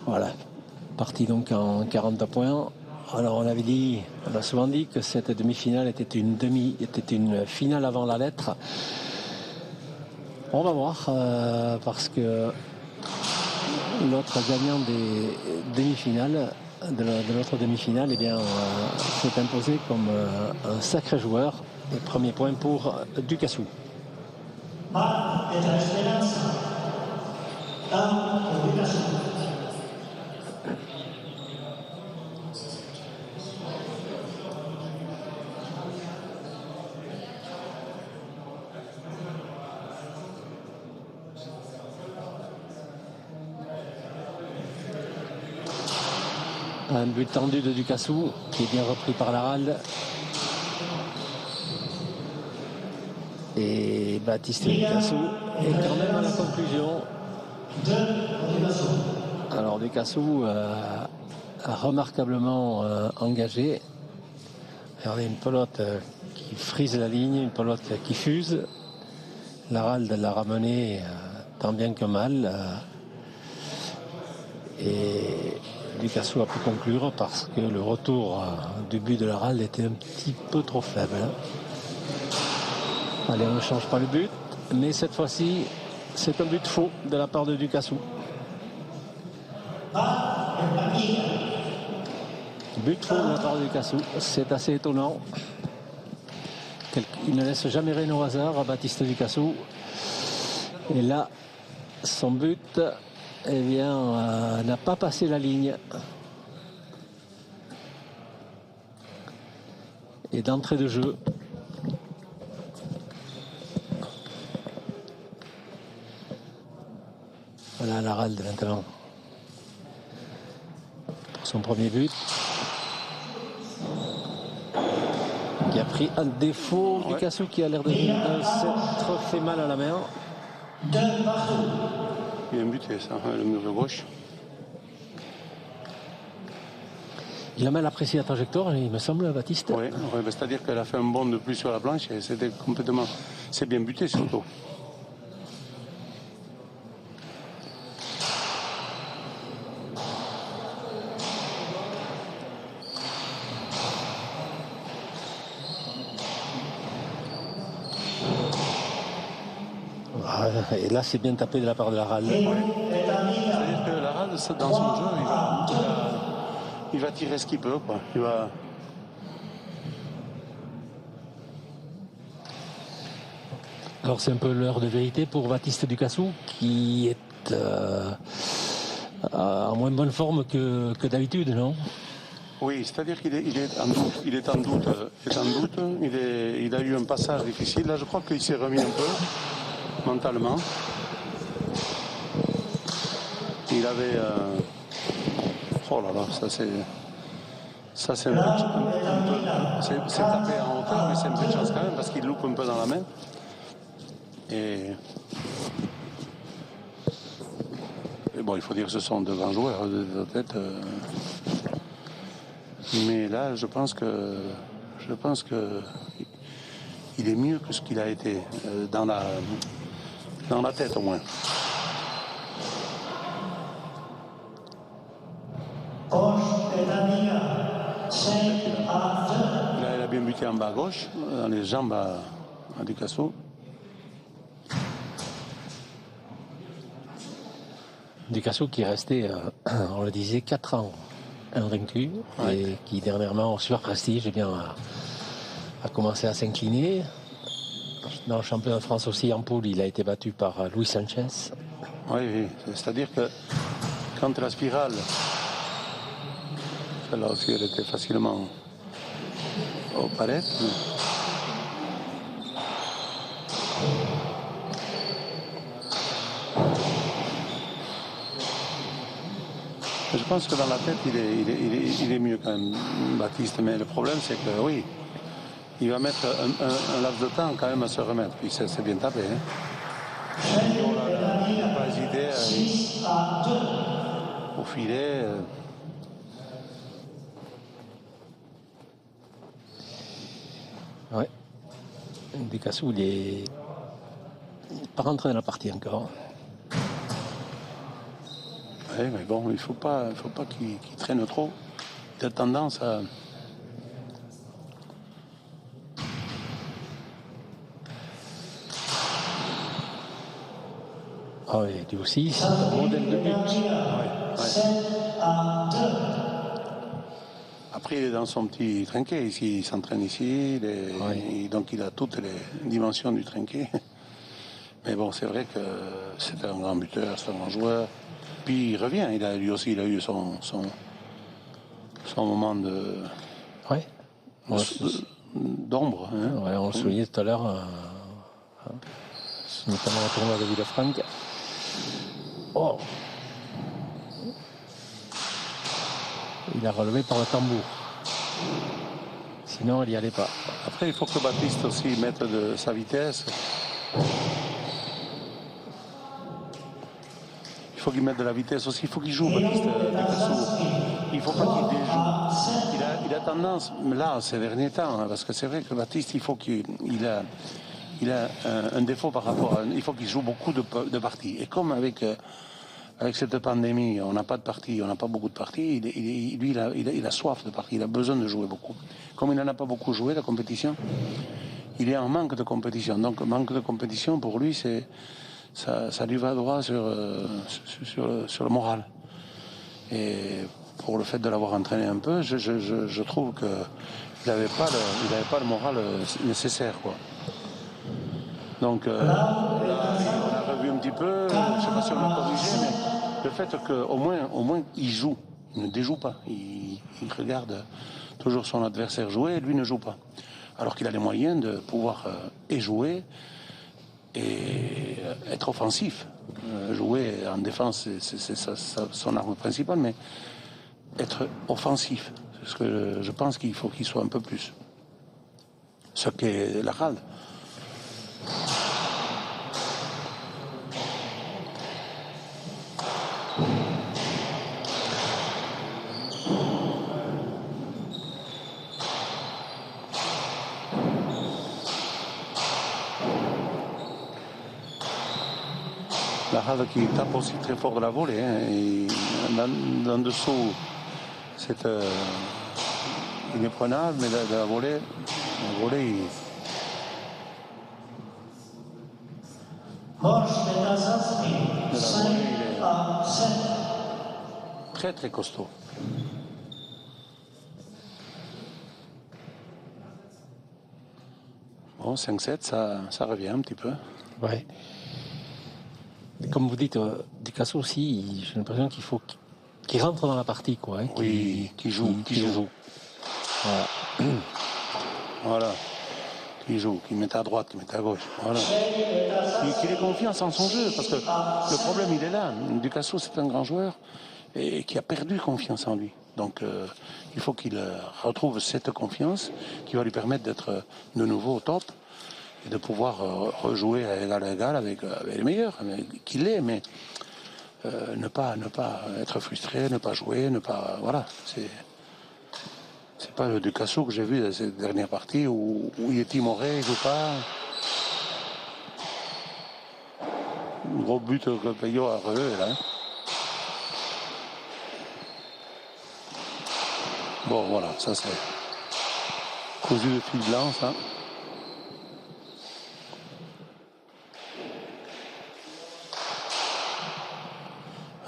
Voilà, parti donc en 40 points. Alors on a souvent dit que cette demi-finale était une finale avant la lettre. On va voir, parce que l'autre gagnant des demi-finales, de l'autre demi-finale, eh bien, s'est imposé comme un sacré joueur. Et premier point pour Ducassou. Un but tendu de Ducassou qui est bien repris par Laralde. Et Baptiste Ducassou est quand même à la conclusion. Alors Ducassou a remarquablement engagé. Regardez, une pelote qui frise la ligne, une pelote qui fuse. Laralde l'a ramené tant bien que mal. Et Ducassou a pu conclure parce que le retour du but de Laralde était un petit peu trop faible. Allez, on ne change pas le but, mais cette fois-ci, c'est un but faux de la part de Ducassou. But faux de la part de Ducassou, c'est assez étonnant. Il ne laisse jamais rien au hasard à Baptiste Ducassou. Et là, son but, eh bien, n'a pas passé la ligne. Et d'entrée de jeu, voilà Laralde maintenant pour son premier but, qui a pris un défaut. Ouais. Ducassou qui a l'air de s'être fait mal à la main. Il a un buté ça, le mur de gauche. Il a mal apprécié la trajectoire, il me semble, Baptiste. Oui, ouais, c'est-à-dire qu'elle a fait un bond de plus sur la planche et c'était complètement... C'est bien buté surtout. Et là, c'est bien tapé de la part de Laralde. Oui. C'est-à-dire que Laralde, dans son jeu, il va tirer ce qu'il peut, quoi. Il va... Alors c'est un peu l'heure de vérité pour Baptiste Ducassou qui est en moins bonne forme que d'habitude, non? Oui, c'est-à-dire qu'il est en doute. Il est en doute. Il a eu un passage difficile. Là, je crois qu'il s'est remis un peu mentalement. Il avait... Oh là là, ça c'est un peu... C'est tapé en hauteur, mais c'est un peu de chance quand même parce qu'il loupe un peu dans la main. Et bon, il faut dire que ce sont de grands joueurs de tête. Mais là, je pense que il est mieux que ce qu'il a été dans la tête au moins. Là, il a bien buté en bas à gauche, dans les jambes à Ducassou. Ducassou qui est resté, on le disait, 4 ans invaincu, ouais. Et qui dernièrement, au Super Prestige, eh bien, a commencé à s'incliner. Dans le championnat de France aussi, en poule, il a été battu par Luis Sanchez. Oui, c'est-à-dire que quand la spirale, celle-là aussi, elle était facilement au palais. Je pense que dans la tête, il est mieux quand même, Baptiste. Mais le problème, c'est que oui, il va mettre un laps de temps quand même à se remettre. Puis c'est bien tapé. Hein. Il n'a pas hésité au filet. Ouais. Ducassou, il est pas rentré dans la partie encore. Ouais, mais bon, il ne faut pas qu'il traîne trop. Il a tendance à... Ah oui, lui aussi, c'est un modèle de but. Après, il est dans son petit trinquet ici, il s'entraîne ici, donc il a toutes les dimensions du trinquet. Mais bon, c'est vrai que c'est un grand buteur, c'est un grand joueur. Puis il revient, lui aussi, il a eu son moment d'ombre. Hein. Ouais, on le soulignait tout à l'heure, notamment au tournoi de Villefranche. Oh, il a relevé par le tambour. Sinon, il n'y allait pas. Après, il faut que Baptiste aussi mette de sa vitesse. Il faut qu'il mette de la vitesse aussi. Il faut qu'il joue, Baptiste Picasso. Il ne faut pas qu'il déjoue. Il a tendance, là, ces derniers temps, hein, parce que c'est vrai que Baptiste, il faut qu'il a un défaut par rapport à... Il faut qu'il joue beaucoup de parties. Et comme avec cette pandémie, on n'a pas de parties, on n'a pas beaucoup de parties, lui, il a soif de parties, il a besoin de jouer beaucoup. Comme il n'en a pas beaucoup joué, la compétition, il est en manque de compétition. Donc, manque de compétition, pour lui, ça lui va droit sur le moral. Et pour le fait de l'avoir entraîné un peu, je trouve qu'il n'avait pas le moral nécessaire, quoi. Donc là, on a revu un petit peu, je ne sais pas si on a corrigé, mais le fait qu'au moins il joue, il ne déjoue pas. Il regarde toujours son adversaire jouer et lui ne joue pas. Alors qu'il a les moyens de pouvoir et jouer et être offensif. Jouer en défense, c'est son arme principale, mais être offensif. C'est ce que je pense qu'il faut qu'il soit un peu plus. Ce qu'est la Ralde. La Ralde qui tape aussi très fort de la volée. Hein, et dans dessous, c'est inéprenable, mais de la volée, il... Très très costaud. Bon, 5-7, ça revient un petit peu. Ouais. Et comme vous dites, Picasso aussi, j'ai l'impression qu'il faut qu'il rentre dans la partie, quoi. Hein, qu'il joue. Voilà. Voilà. Qui joue, qui met à droite, qui met à gauche. Voilà. Qu'il ait confiance en son jeu, parce que le problème, il est là. Picasso, c'est un grand joueur et qui a perdu confiance en lui. Donc, il faut qu'il retrouve cette confiance qui va lui permettre d'être de nouveau au top et de pouvoir rejouer à égal avec les meilleurs, qu'il est, mais ne pas être frustré, ne pas jouer, ne pas... Voilà, c'est pas le Picasso que j'ai vu dans cette dernière partie où il est timoré, il joue pas. Gros but que Payot a relevé là. Bon voilà, ça c'est cousu de fil blanc ça.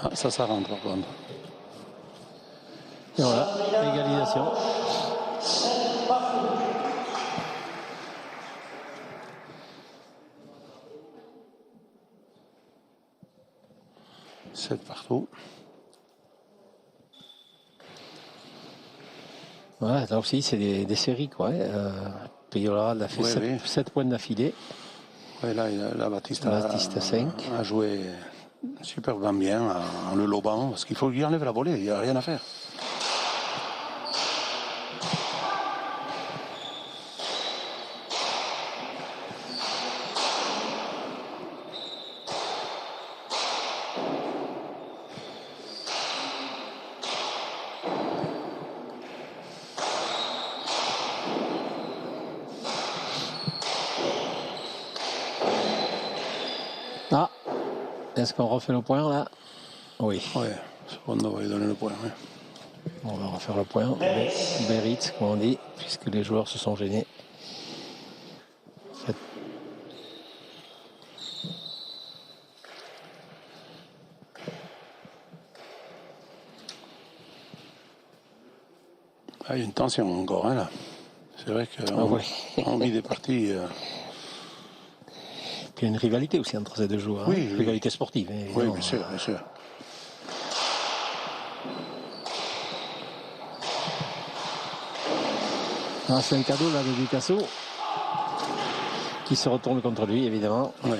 Ah, ça rentre par contre. Et voilà, égalisation. C'est partout. Ouais, là aussi, c'est des séries, quoi. Peyoral a fait 7 points d'affilée. Oui, là Baptiste a 5. A joué superbement bien en le lobant, parce qu'il faut lui enlever la volée, il n'y a rien à faire. Ah, est-ce qu'on refait le point là? Oui. Ouais. Secondo va lui donner le point. Oui. On va refaire le point. Beritz, comme on dit, puisque les joueurs se sont gênés. Ah, il y a une tension encore, hein, là. C'est vrai qu'on vit des parties. Puis il y a une rivalité aussi entre ces deux joueurs. Oui, hein. oui. Rivalité sportive. Oui, bien sûr, bien sûr. Ah, c'est un cadeau là de Ducasso qui se retourne contre lui, évidemment. Oui.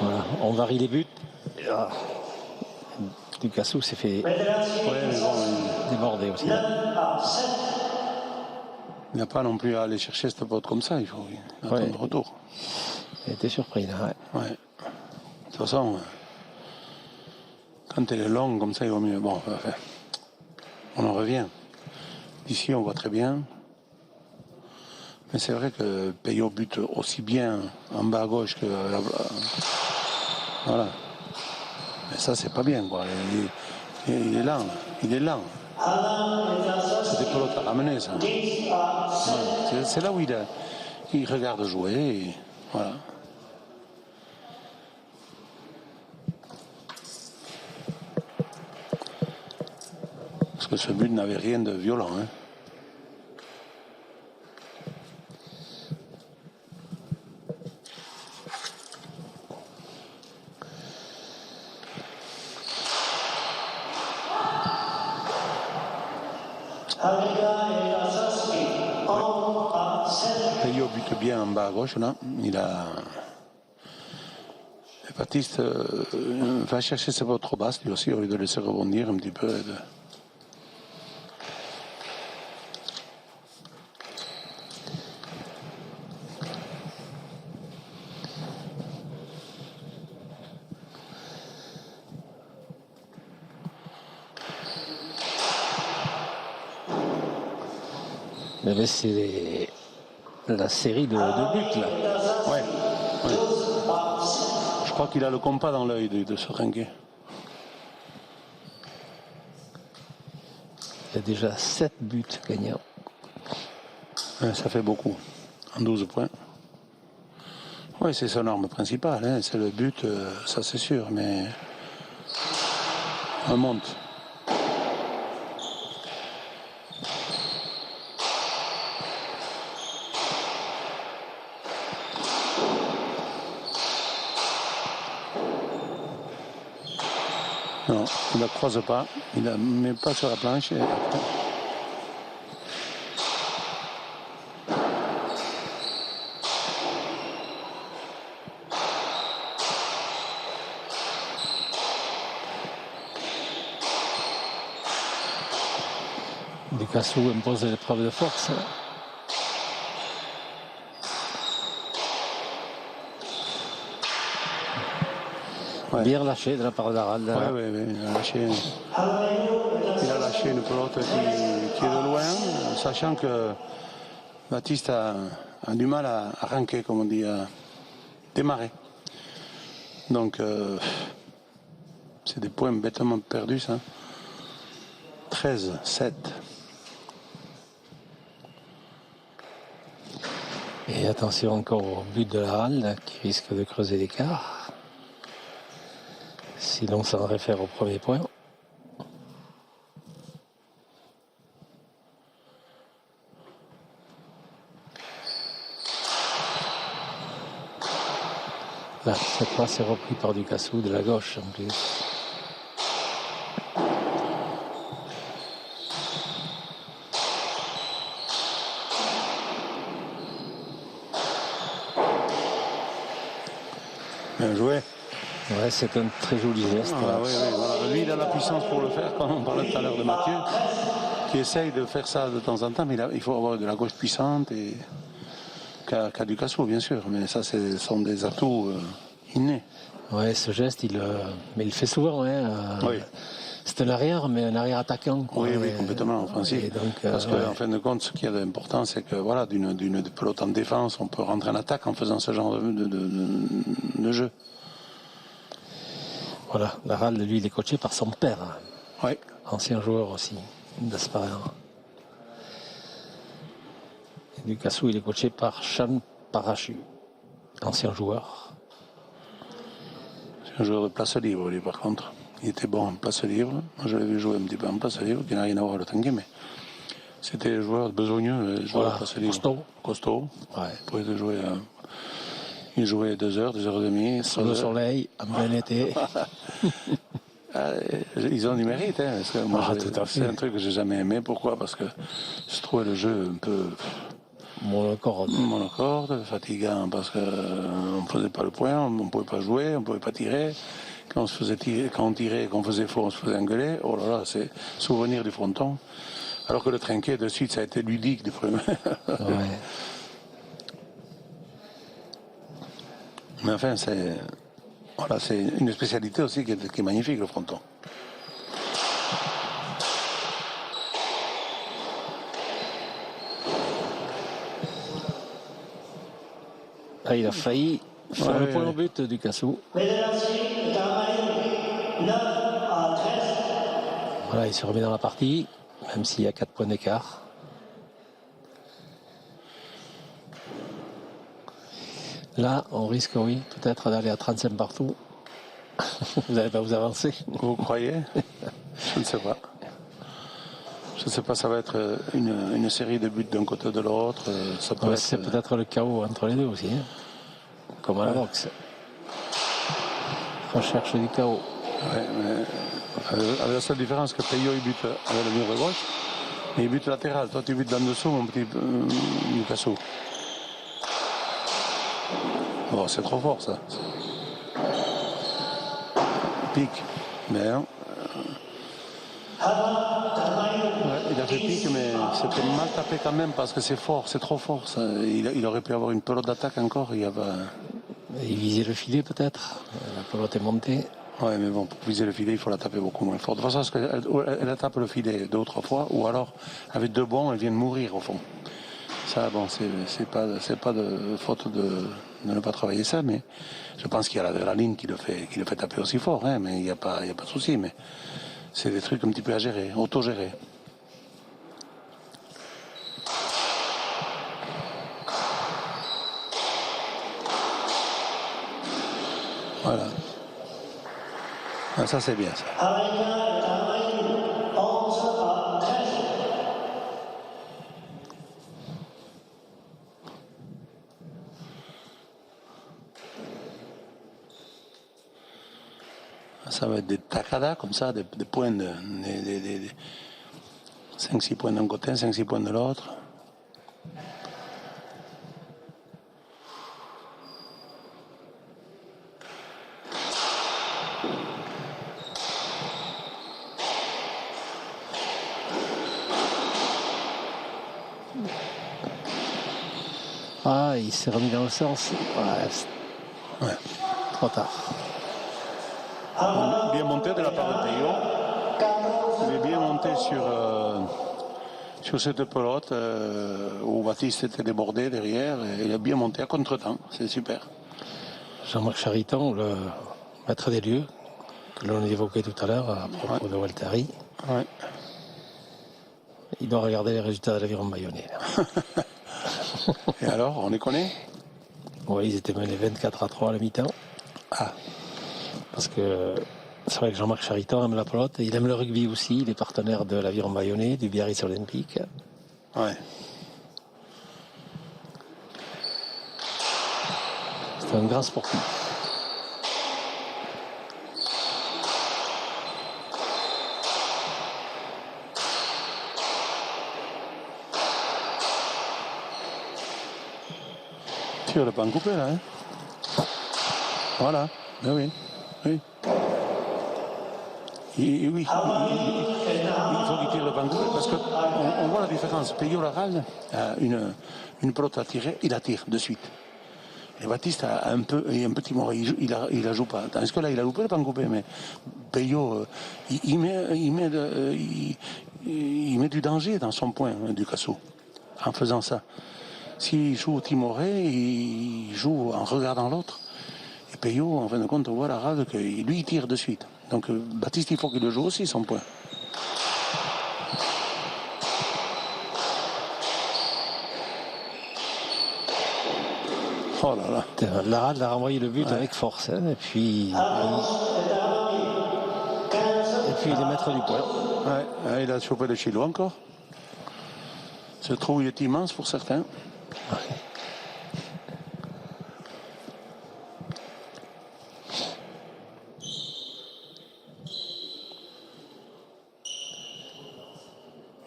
Voilà, on varie les buts. Ducasso s'est fait déborder aussi. Il n'a pas non plus à aller chercher cette pote comme ça, il faut attendre le retour. Il était surpris là. Ouais. De toute façon, quand elle est longue comme ça, il vaut mieux. Bon, enfin, on en revient. Ici, on voit très bien. Mais c'est vrai que Peyo bute aussi bien en bas à gauche que voilà. Mais ça, c'est pas bien, quoi. Il est lent. Il est lent. C'est des pelotes à ramener, ça. Ouais. C'est là où il regarde jouer. Et voilà. Parce que ce but n'avait rien de violent. Hein. Peyo bute bien en bas à gauche, là. Il a. Et Baptiste va chercher ses potes trop basses, lui aussi, au lieu de laisser rebondir un petit peu. Mais c'est la série de buts là. Ouais. Je crois qu'il a le compas dans l'œil de se ringuer. Il y a déjà 7 buts gagnants. Ouais, ça fait beaucoup. En 12 points. Oui, c'est son arme principale. Hein. C'est le but, ça c'est sûr. Mais on monte. Non, il ne la croise pas, il ne la met pas sur la planche. Et après... Ducasso impose l'épreuve de force. Ouais. Bien lâché de la part d'Arald. Oui, il a lâché une pelote qui est de loin, sachant que Baptiste a du mal à ranker, comme on dit, à démarrer. Donc, c'est des points bêtement perdus, ça. 13-7. Et attention encore au but de l'Arald qui risque de creuser l'écart. Si l'on s'en réfère au premier point. Là, cette passe est reprise par Ducasso de la gauche en plus. Bien joué. Ouais, c'est un très joli geste. Ah, oui, voilà. Lui, il a la puissance pour le faire, comme on parlait tout à l'heure de Mathieu, qui essaye de faire ça de temps en temps, mais il faut avoir de la gauche puissante et qu'a du Cassou, bien sûr. Mais ça, ce sont des atouts innés. Ouais, ce geste, mais il le fait souvent. Oui. C'est un arrière, mais un arrière attaquant. Quoi. Oui, complètement offensif. Parce qu'en fin de compte, ce qui est important, c'est que voilà, d'une pelote en défense, on peut rentrer en attaque en faisant ce genre de jeu. Voilà, Laral, lui, il est coaché par son père. Oui. Ancien joueur aussi, d'Asparer. Du Cassou, il est coaché par Sean Parachu, ancien joueur. C'est un joueur de place libre, lui, par contre. Il était bon en place libre. Moi, je l'ai vu jouer un petit peu en place libre, qui n'a rien à voir avec le tanguy, mais c'était un joueur besogneux, joueur de place libre. Costaud. Ouais. Il pouvait jouer. Il jouait 2 heures, 2 heures et demie. Sous le soleil, en plein été. Ils ont du mérite, hein, parce que moi, c'est un truc que j'ai jamais aimé. Pourquoi? Parce que je trouvais le jeu un peu monocorde, fatigant, parce qu'on ne faisait pas le point, on ne pouvait pas jouer, on ne pouvait pas tirer. Quand on tirait, qu'on faisait faux, on se faisait engueuler. Oh là là, c'est souvenir du fronton. Alors que le trinquet, de suite, ça a été ludique du premier. Ouais. Mais enfin, c'est une spécialité aussi qui est magnifique, le fronton. Ah, il a failli faire le point au but du Cassou. Voilà, il se remet dans la partie, même s'il y a 4 points d'écart. Là, on risque, oui, peut-être d'aller à 35 partout. Vous n'allez pas vous avancer. Vous croyez? Je ne sais pas. Je ne sais pas, ça va être une série de buts d'un côté ou de l'autre. C'est peut-être le chaos entre les deux aussi, hein. Comme à la boxe. Recherche du chaos. Ouais, mais avec la seule différence que Peyo il bute avec le mur de gauche, mais il bute latéral. Toi tu butes d'en dessous, mon petit Cassou. Bon, c'est trop fort ça. Pique. Mais non. Il a fait pique, mais c'était mal tapé quand même parce que c'est fort, c'est trop fort. Ça. Il aurait pu avoir une pelote d'attaque encore. Il visait le filet peut-être. La pelote est montée. Oui, mais bon, pour viser le filet, il faut la taper beaucoup moins fort. De toute façon, elle tape le filet 2 ou 3 fois, ou alors, avec 2 bons, elle vient de mourir au fond. Ça, bon, c'est pas de faute de ne pas travailler ça, mais je pense qu'il y a la ligne qui le fait taper aussi fort, hein, mais il n'y a pas de souci, mais c'est des trucs un petit peu à gérer, auto-gérer. Voilà. Ah, ça, c'est bien, ça. Ça va être des tacadas comme ça, des points, 5-6 points d'un côté, 5-6 points de l'autre. Ah, il s'est remis dans le sens. Ouais. Trop tard. Bien monté de la part de Peyo. Il est bien monté sur cette pelote où Baptiste était débordé derrière. Et il a bien monté à contre-temps. C'est super. Jean-Marc Chariton, le maître des lieux, que l'on évoquait tout à l'heure à propos de Walteri. Ouais. Il doit regarder les résultats de l'Aviron Bayonnais. Et alors, on les connaît? Oui, ils étaient menés 24-3 à la mi-temps. Ah. Parce que c'est vrai que Jean-Marc Chariton aime la pelote. Il aime le rugby aussi. Il est partenaire de l'Aviron Bayonnais, du Biarritz Olympique. Ouais. C'est un grand sportif. Tu ne l'as pas en coupé là, hein? Voilà, ben oui. Oui. Oui, il faut qu'il tire le Vancouver parce qu'on voit la différence. Peyo Larral a une pelote à tirer, il la tire de suite. Et Baptiste a un petit moment, il la joue pas. Tandis que là, il a loupé le Vancouver, mais Peyo, il met du danger dans son point, du Casso, en faisant ça. S'il joue timoré, il joue en regardant l'autre. Et Peyo, en fin de compte, on voit Larral que lui, il tire de suite. Donc Baptiste, il faut qu'il le joue aussi, son point. Oh là là. Larad a renvoyé le but avec force. Hein, et puis il est maître du point. Ouais, il a chopé le chilo encore. Ce trou il est immense pour certains. Ouais.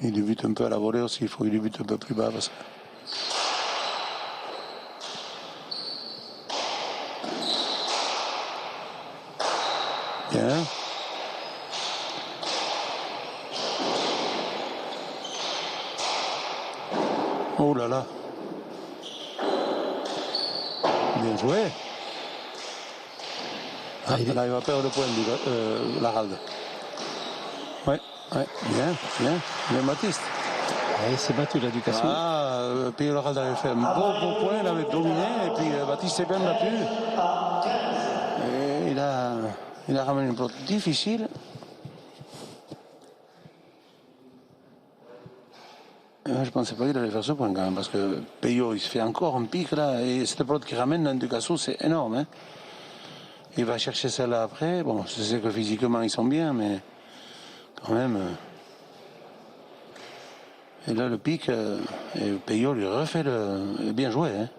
Il débute un peu à la volée aussi, il faut qu'il débute un peu plus bas parce que... Bien. Oh là là. Bien joué. Là, il va perdre le point, Larald. Ouais, bien Baptiste. Il s'est battu là du Casso. Puis Larald avait fait un beau point, il avait dominé, et puis Baptiste s'est bien battu. Et il a ramené une pelote difficile. Je ne pensais pas qu'il allait faire ce point quand même, parce que Peyo il se fait encore un pic là, et cette pelote qui ramène dans du Casso, c'est énorme. Hein. Il va chercher celle-là après. Bon, je sais que physiquement ils sont bien, mais quand même. Et là, le pic, et Peyo lui refait le. Bien joué. Hein.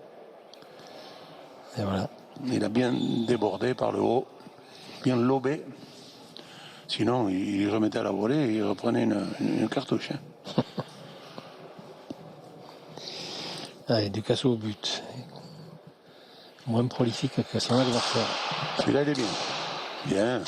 Et voilà. Il a bien débordé par le haut, bien lobé. Sinon, il remettait à la volée et il reprenait une cartouche. Hein. Allez, du Casso au but. Moins prolifique que son adversaire. Celui-là, il est bien. Bien.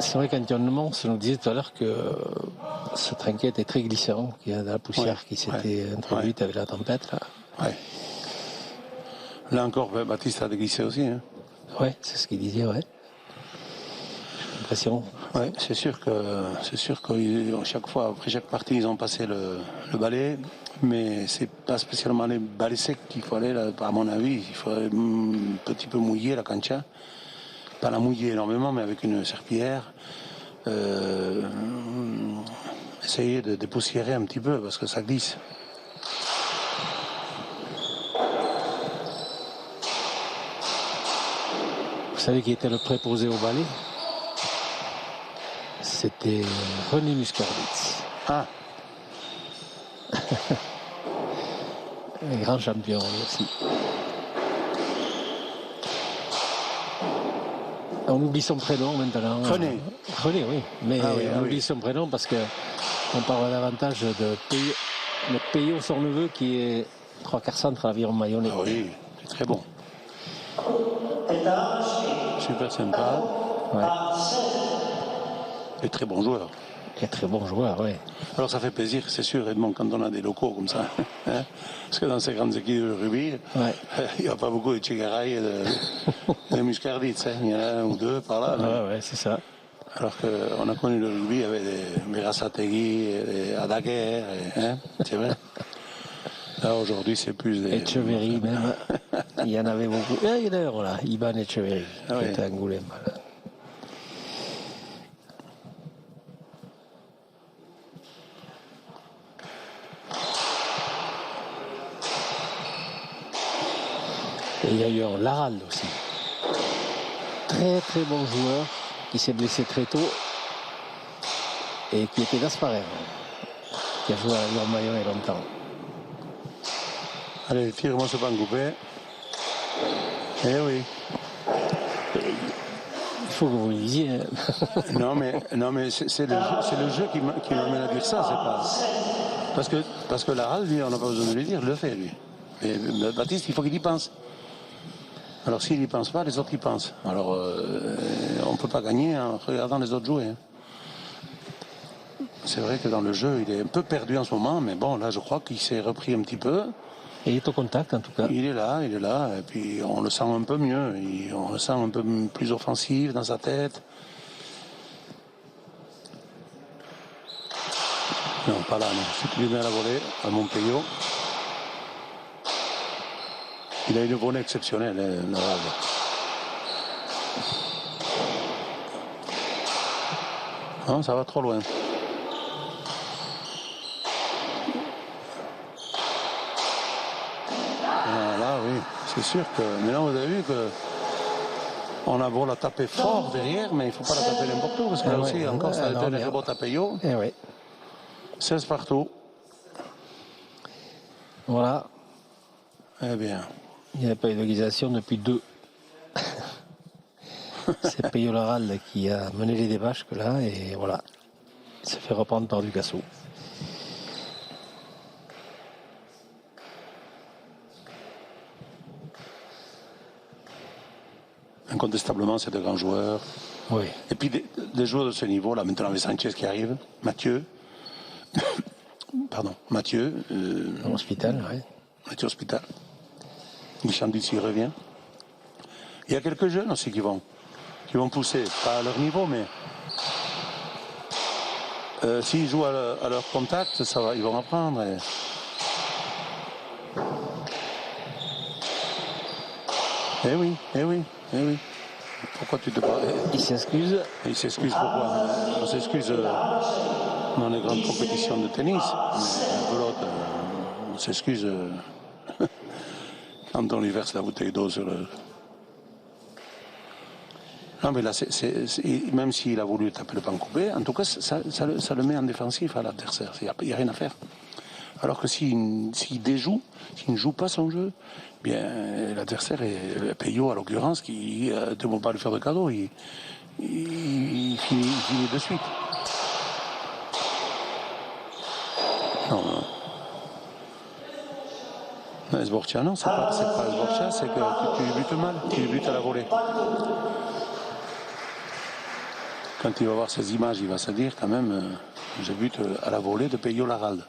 C'est vrai qu'Antoine se nous disait tout à l'heure que ce trinquet était très glissant, qu'il y a de la poussière qui s'était introduite avec la tempête. Là. Ouais. Là encore, Baptiste a glissé aussi. Hein. Ouais, c'est ce qu'il disait, ouais. J'ai l'impression. Ouais, c'est sûr que chaque fois, après chaque partie, ils ont passé le balai, mais c'est pas spécialement les balais secs qu'il faut aller, là, à mon avis. Il faudrait un petit peu mouiller la cancha. Pas la mouiller énormément, mais avec une serpillière. Essayer de dépoussiérer un petit peu parce que ça glisse. Vous savez qui était le préposé au balai? C'était René Muscarditz. Ah. Un grand champion lui aussi. On oublie son prénom maintenant. René. René, oui. Mais oui, on oublie son prénom parce qu'on parle davantage de Peyo, son neveu, qui est 3/4 centre à l'Aviron Mayonnais. Ah oui, c'est très bon. Super sympa. Ouais. Et très bon joueur. Et très bon joueur, oui. Alors ça fait plaisir, c'est sûr, Edmond, quand on a des locaux comme ça. Hein, parce que dans ces grandes équipes de rugby, il n'y a pas beaucoup de Tchegaray et de Muscarditz. Hein. Il y en a un ou deux par là. Ouais, c'est ça. Alors qu'on a connu le rugby avec des Mirasategui, des Adaguerre, hein, c'est vrai. Là, aujourd'hui, c'est plus des... Etcheverry, même. Il y en avait beaucoup. Il y en a d'ailleurs, là, Iban Etcheverry, qui était à Angoulême. Et il y a eu un Larald aussi. Très très bon joueur qui s'est blessé très tôt et qui était Gasparer, qui a joué à l'Aviron Mayonnais longtemps. Allez, tire-moi ce Vancouver. Eh oui. Il faut que vous le disiez. Non, mais c'est le jeu qui m'amène à dire ça. C'est pas... Parce que la lui, on n'a pas besoin de lui dire, le fait, lui. Et Baptiste, il faut qu'il y pense. Alors s'il n'y pense pas, les autres y pensent. Alors on ne peut pas gagner en regardant les autres jouer. Hein. C'est vrai que dans le jeu, il est un peu perdu en ce moment, mais bon, là, je crois qu'il s'est repris un petit peu. Et il est au contact, en tout cas. Il est là, et puis on le sent un peu mieux. On le sent un peu plus offensif dans sa tête. Non, pas là, non. C'est plus bien à la volée, à Montpellier. Il a une volée exceptionnelle, Nadal. Non, ça va trop loin. Oui, c'est sûr que. Mais là, vous avez vu que. On a beau la taper fort derrière, mais il ne faut pas la taper n'importe où, parce que là aussi, encore, ça a été les rebots à Payot. 16 partout. Voilà. Eh bien. Il n'y avait pas eu d'égalisation depuis 2. C'est Payot Laral qui a mené les débats jusque-là, et voilà. Il se fait reprendre par Ducassou. Incontestablement, c'est de grands joueurs. Oui. Et puis des joueurs de ce niveau, là, maintenant avec Sanchez qui arrive, Mathieu. Pardon, Mathieu. Hospital, oui. Mathieu Hospital. Guichard d'ici revient. Il y a quelques jeunes aussi qui vont pousser, pas à leur niveau, mais s'ils jouent à leur contact, ça va, ils vont apprendre. Eh oui, eh oui, eh oui. Pourquoi tu te parles? Il s'excuse. Il s'excuse pourquoi? On s'excuse dans les grandes compétitions de tennis. Mais un peu l'autre, on s'excuse quand on lui verse la bouteille d'eau sur le... Non mais là, même s'il a voulu taper le pan coupé, en tout cas, ça le met en défensif à l'adversaire. Il n'y a rien à faire. Alors que s'il déjoue, s'il ne joue pas son jeu, bien l'adversaire est Payot, à l'occurrence, qui ne peut pas lui faire de cadeau, il finit de suite. Non. Esbortia, non, c'est pas Esbortia, c'est que tu butes mal, tu butes à la volée. Quand il va voir ces images, il va se dire quand même, je bute à la volée de Payot Laral.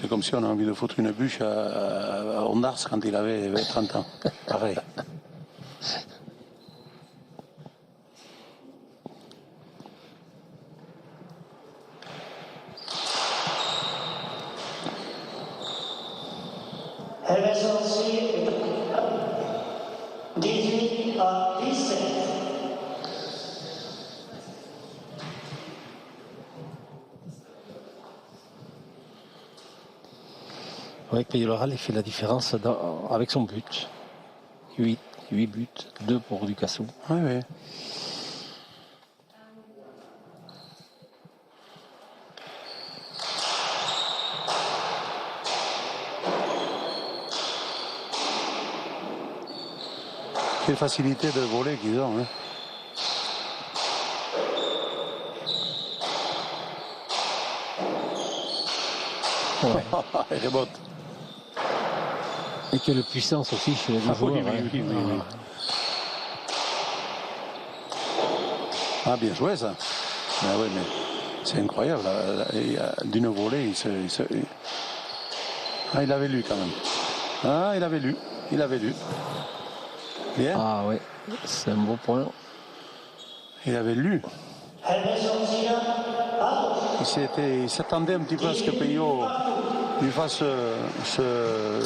C'est comme si on a envie de foutre une bûche à Ondars quand il avait 30 ans. Pareil. Oui, Payot Laral, il fait la différence avec son but. 8 buts, 2 pour Ducassou. Oui, oui. Quelle facilité de voler qu'ils ont. Hein. Ouais. Il rebote. Et quelle puissance aussi chez les deux joueurs. Oui. Ah, bien joué ça. Ah, oui, mais c'est incroyable. D'une volée, Ah, il avait lu quand même. Ah, il avait lu. Bien. Ah oui, c'est un beau point. Il avait lu. Il s'attendait un petit peu à ce que Payot lui fasse se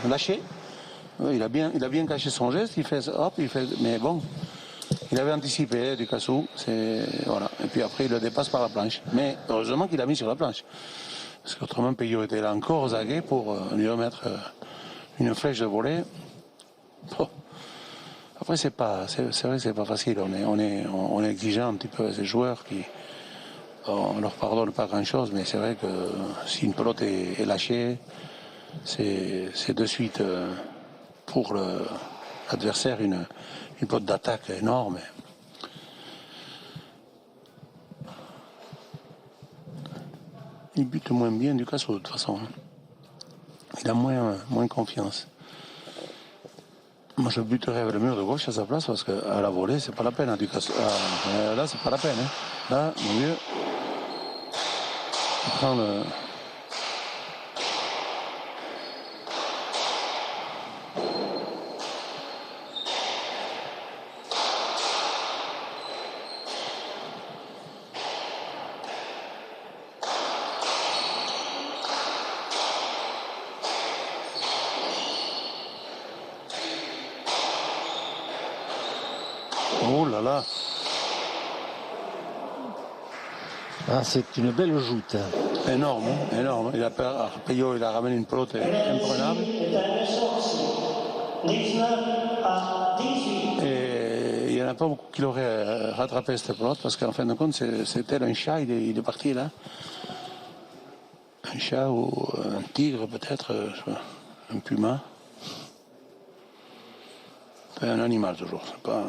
lâcher. Il a bien caché son geste, mais bon, il avait anticipé Ducassou, voilà. Et puis après il le dépasse par la planche. Mais heureusement qu'il a mis sur la planche. Parce qu'autrement Payot était là encore aux aguets pour lui remettre une flèche de volée. Oh. Après c'est vrai que c'est pas facile. On est exigeant un petit peu à ces joueurs qui. On ne leur pardonne pas grand-chose, mais c'est vrai que si une pelote est lâchée, c'est de suite pour l'adversaire une pote d'attaque énorme. Il bute moins bien Ducasso de toute façon. Il a moins confiance. Moi je buterais avec le mur de gauche à sa place parce qu'à la volée c'est pas la peine. Ducasso. Là c'est pas la peine. Là, mon mieux, il prend le. Oh là là! Ah, c'est une belle joute. Énorme, énorme. Peyo, il a ramené une pelote imprenable. Et il n'y en a pas beaucoup qui l'auraient rattrapé cette pelote parce qu'en fin de compte, c'était un chat, il est parti là. Un chat ou un tigre peut-être, un puma. Enfin, un animal toujours, c'est pas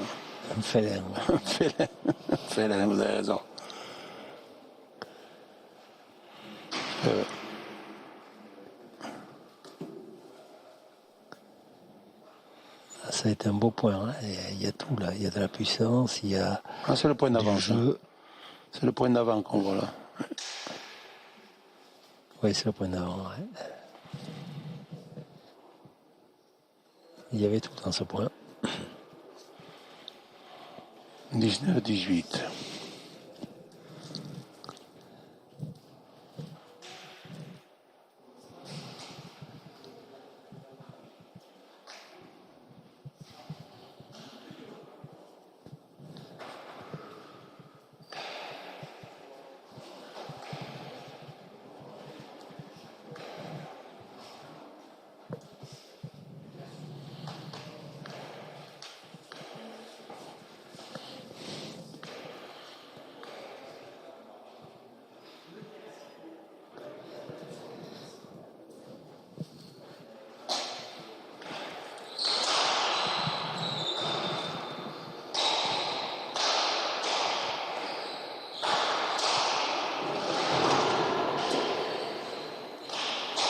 Un félin. un félin. Un félin, vous avez raison. Ça a été un beau point. Hein. Il y a tout là. Il y a de la puissance, il y a C'est le point du d'avant. jeu. C'est le point d'avant qu'on voit là. Oui, c'est le point d'avant. Ouais. Il y avait tout dans ce point. 19-18.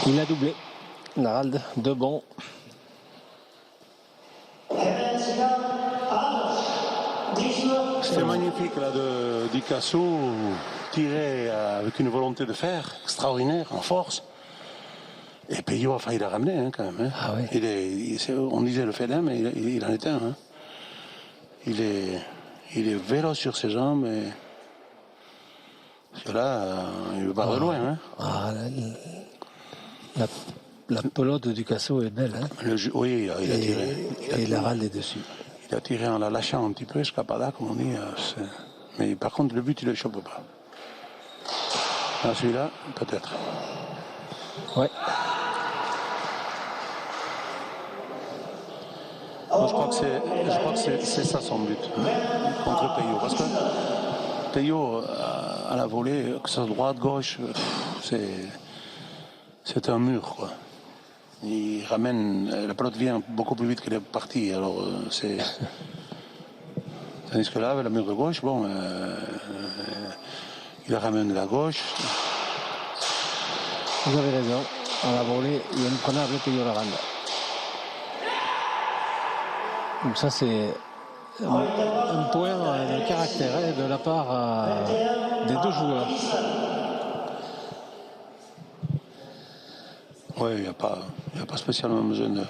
Il a doublé. Narald, de bon. C'était magnifique là de Ducasso, tiré avec une volonté de faire extraordinaire, en force. Et Peyo a failli la ramener hein, quand même. Hein. Ah oui. On disait le félin, mais il en est un. Hein. Il est véloce sur ses jambes. Et... Parce que là, il part de loin. Hein. Ah, la pelote de Ducasso est belle. Hein. Oui, il a tiré. Et Narald est dessus. Il a tiré en la lâchant un petit peu, escapada, comme on dit. Mais par contre, le but, il ne le chope pas. Ah, celui-là, peut-être. Ouais. Moi, je crois que c'est ça son but, contre Peyo. Parce que Peyo, à la volée, que ce soit droite, gauche, c'est un mur, quoi. Il ramène, la pelote vient beaucoup plus vite qu'elle est partie, alors c'est... Tandis que là, avec la mur de gauche, bon, il la ramène de la gauche. Vous avez raison. À la volée, il est imprenable Peyo Narald. Donc ça, c'est un point de caractère hein, de la part des deux joueurs. Oui, il n'y a pas spécialement besoin de...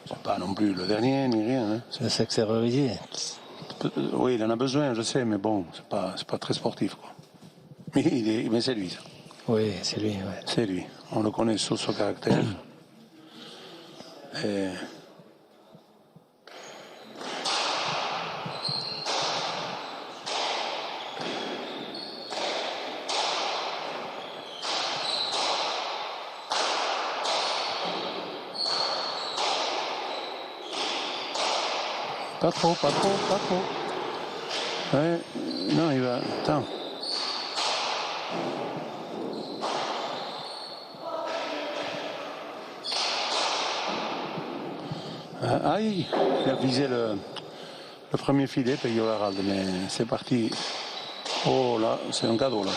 C'est pas non plus le dernier, ni rien. Hein. C'est s'extérioriser. Oui, il en a besoin, je sais, mais bon, c'est pas très sportif, quoi. Mais c'est lui, ça. Oui, c'est lui, ouais. C'est lui. On le connaît sous son caractère. Et... Pas trop. Ouais, non, il va... Attends. Aïe, il a visé le premier filet, Peyo Laralde, mais c'est parti. Oh là, c'est un cadeau là.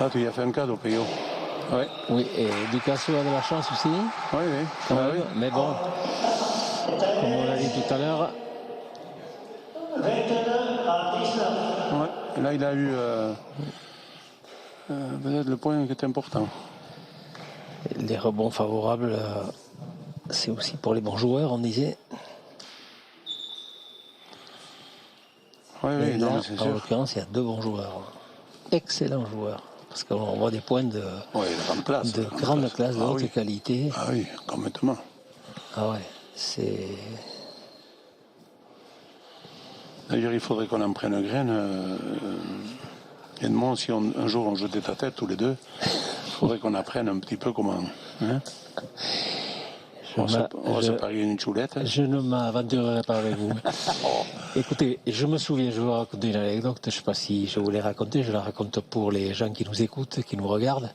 Là, tu y as fait un cadeau, Peyo. Ouais. Oui, et Ducasso a de la chance aussi. Oui, oui. Quand même. Oui. Mais bon, comme on l'a dit tout à l'heure. Ouais. Et là, il a eu peut-être le point qui est important. Les rebonds favorables, c'est aussi pour les bons joueurs, on disait. Oui, Et non, là, c'est en sûr. l'occurrence, il y a 2 bons joueurs. Excellents joueurs. Parce qu'on voit des points de, de grande classe, de haute qualité. Ah oui, complètement. Ah ouais, c'est... D'ailleurs, il faudrait qu'on en prenne graine. Edmond, si un jour on joue tête à tête tous les deux, il faudrait qu'on apprenne un petit peu comment. Hein, on va se parier une choulette. Je ne m'aventurerai pas avec vous. Écoutez, je me souviens, je vais vous raconter une anecdote, je ne sais pas si je vous l'ai racontée, je la raconte pour les gens qui nous écoutent, qui nous regardent.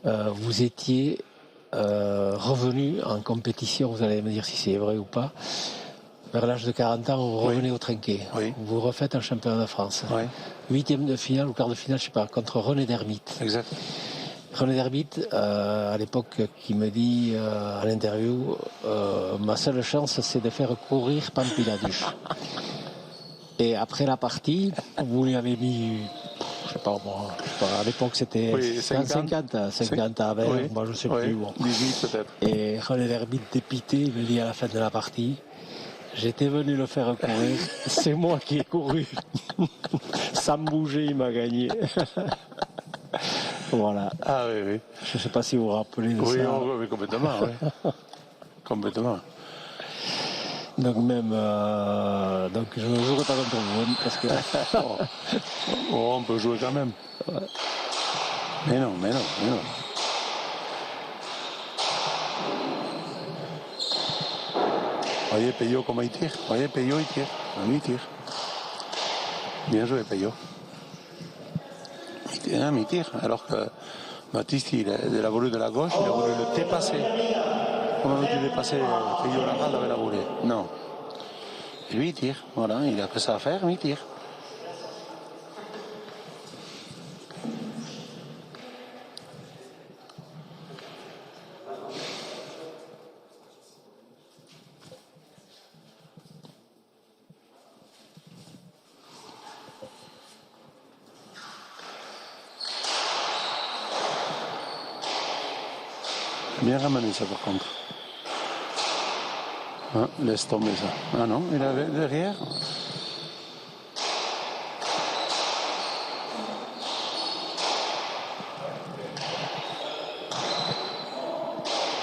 Vous étiez revenu en compétition, vous allez me dire si c'est vrai ou pas, vers l'âge de 40 ans, vous revenez au trinquet. Oui. Vous refaites un championnat de France. Oui. 8e de finale ou quart de finale, je ne sais pas, contre René Dermite. Exact. René Dermite, à l'époque, qui me dit à l'interview, ma seule chance, c'est de faire courir Pampinaduche. Et après la partie, vous lui avez mis, je sais pas, à l'époque c'était 50 à 20, moi je sais plus. Bon. 18 peut-être. Et René Dermite dépité, il me dit à la fin de la partie, j'étais venu le faire courir, c'est moi qui ai couru. Sans bouger, il m'a gagné. Voilà. Ah oui, oui. Je ne sais pas si vous vous rappelez de ça. Oui, complètement. Oui. Complètement. Donc même, donc je ne jouerai pas contre vous parce que. On peut jouer quand même. Ouais. Mais non. Voyez Peyo comment il tire. Voyez Peyo il tire. Lui il tire. Bien joué Peyo. Il tire. Alors que Baptiste il a volé de la gauche, il a voulu le dépasser. Comment veux-tu dépasser Peyo Laralde avec la volée? Non. Et lui il tire. Voilà, il a que ça à faire, mais il tire. Bien ramené ça par contre. Ah, laisse tomber ça. Ah non, il avait derrière.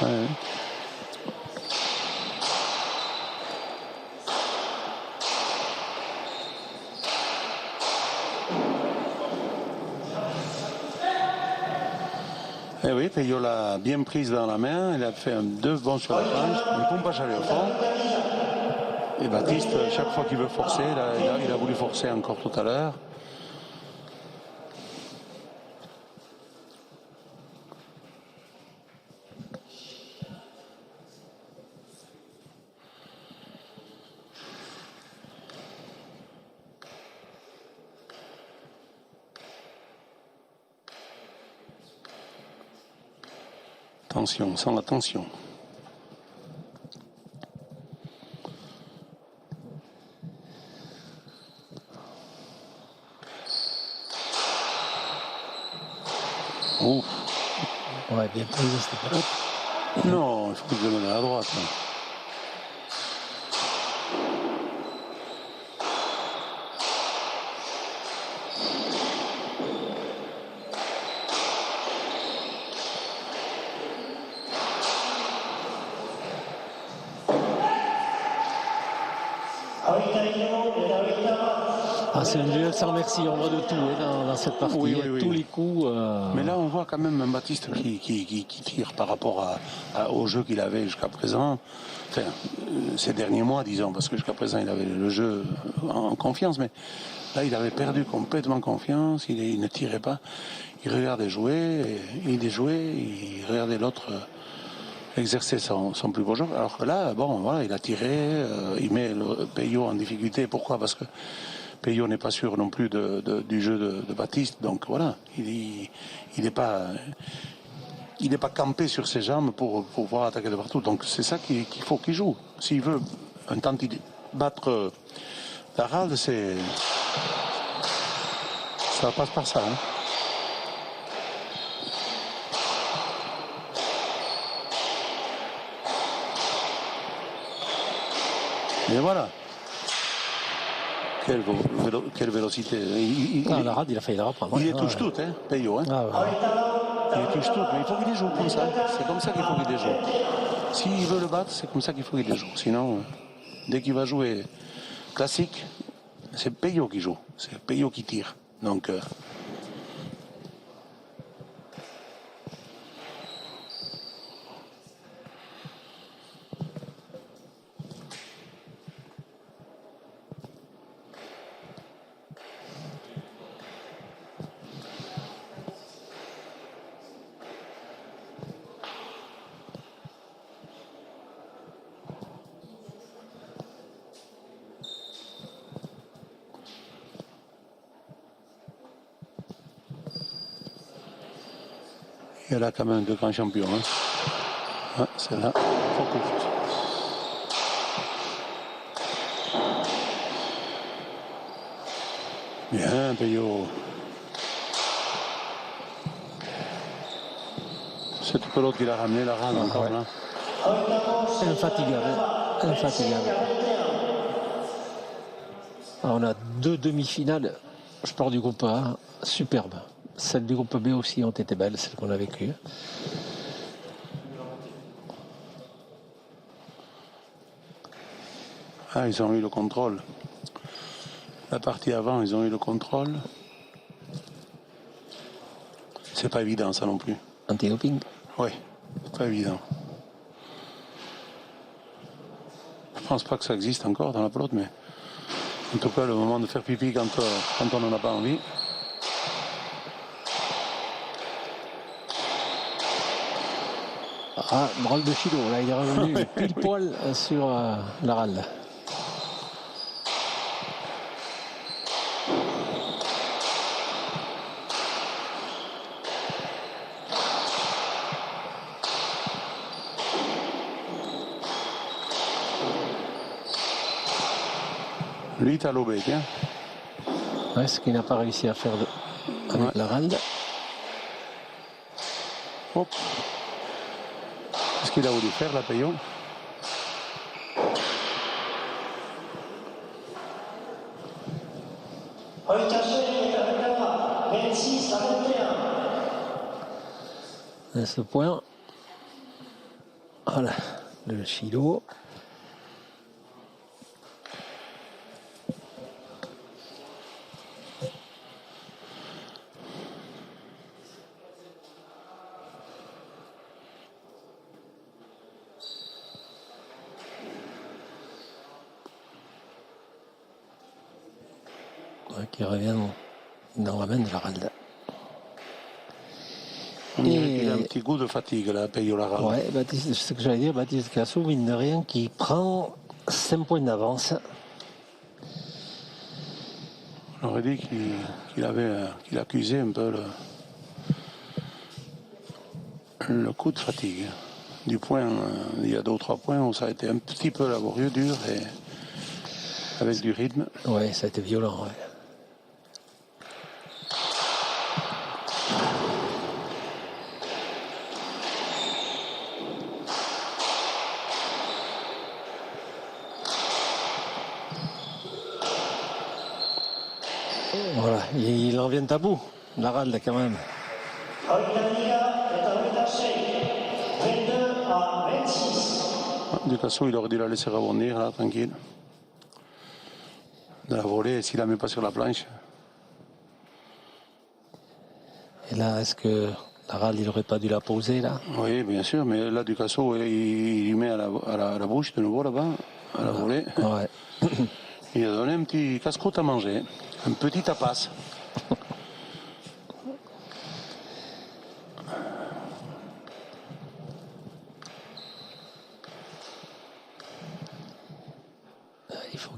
Ouais. Eh oui, Peyo l'a bien prise dans la main, il a fait un 2 bons sur la planche, un pompage aller au fond. Et Baptiste, chaque fois qu'il veut forcer, il a voulu forcer encore tout à l'heure. Attention, sans la tension. Oh. Ouais, bien pris, c'était pas. Non, il faut que je le mette à la droite. Là. Ah, c'est un duel sans merci, on voit de tout dans cette partie, oui. tous les coups. Mais là, on voit quand même un Baptiste qui tire par rapport au jeu qu'il avait jusqu'à présent. Enfin, ces derniers mois, disons, parce que jusqu'à présent, il avait le jeu en confiance, mais là, il avait perdu complètement confiance, il ne tirait pas. Il regardait jouer, il regardait l'autre exercer son plus beau jeu. Alors que là, bon, voilà, il a tiré, il met le Peyo en difficulté. Pourquoi? Parce que Peyo n'est pas sûr non plus du jeu de Baptiste. Donc voilà, il n'est pas campé sur ses jambes pour pouvoir attaquer de partout. Donc c'est ça qu'il faut qu'il joue. S'il veut un temps de battre Laralde, ça passe par ça. Hein. Et voilà. Quelle vélocité. Laralde, il a failli la reprendre. Il les touche toutes, hein, Peyo. Hein. Il les touche toutes, mais il faut qu'il les joue comme ça. C'est comme ça qu'il faut qu'il les joue. S'il veut le battre, c'est comme ça qu'il faut qu'il les joue. Sinon, dès qu'il va jouer classique, c'est Peyo qui joue. C'est Peyo qui tire. Donc... Il y a là quand même deux grands champions. Hein. Ah, celle-là, trop courte. Bien, Peyo. C'est tout l'autre qui l'a ramené, la rame encore là. Infatigable. Alors, on a 2 demi-finales. Je pars du groupe A, superbe. Celles du groupe B aussi ont été belles, celles qu'on a vécues. Ah, ils ont eu le contrôle. La partie avant, ils ont eu le contrôle. C'est pas évident, ça non plus. Anti-doping? Oui, pas évident. Je pense pas que ça existe encore dans la pelote, mais en tout cas, le moment de faire pipi quand on n'en a pas envie. Ah, drôle de Chilo, là il est revenu pile poil sur Laralde. Lui, t'as lobé, tiens. Ouais, ce qu'il n'a pas réussi à faire avec Laralde. Hop. Qu'est-ce qu'il a voulu faire, la Peyo? À ce point, voilà, le Chilo. Qui revient dans la main de Laralde. Il a un petit goût de fatigue, là, Peyo Laralde. Ouais, Baptiste, c'est ce que j'allais dire, Baptiste Cassou, mine de rien, qui prend 5 points d'avance. On aurait dit qu'il accusait un peu le coup de fatigue. Du point, il y a 2 ou 3 points où ça a été un petit peu laborieux, dur, et avec du rythme. Ouais, ça a été violent, ouais. Voilà, il en vient à bout, Laralde quand même. Ducassou, il aurait dû la laisser rebondir, là, tranquille. De la volée, s'il la met pas sur la planche. Et là, est-ce que Laralde, il n'aurait pas dû la poser, là? Oui, bien sûr, mais là, Ducassou, il lui met à la bouche, de nouveau, là-bas, à la volée. Ouais. Il a donné un petit casse-croûte à manger, un petit tapas.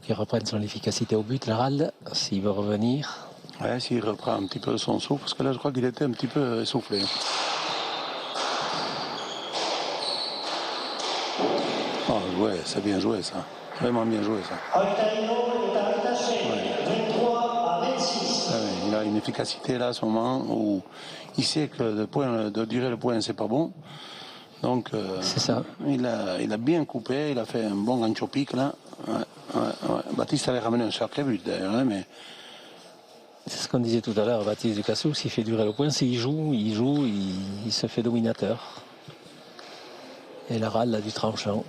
qu'il reprenne son efficacité au but, Laralde, s'il veut revenir. Ouais, s'il reprend un petit peu son souffle, parce que là, je crois qu'il était un petit peu essoufflé. Oh, ouais, c'est bien joué, ça. Vraiment bien joué, ça. Ouais. Il a une efficacité, là, à ce moment, où il sait que de durer le point, c'est pas bon. Donc, c'est ça. Il a bien coupé, il a fait un bon gancho pic, là. Ouais. Baptiste avait ramené un sacré but, d'ailleurs, hein, mais... C'est ce qu'on disait tout à l'heure, Baptiste Ducassou, s'il fait durer le point, s'il joue, il se fait dominateur. Et Laralde a du tranchant.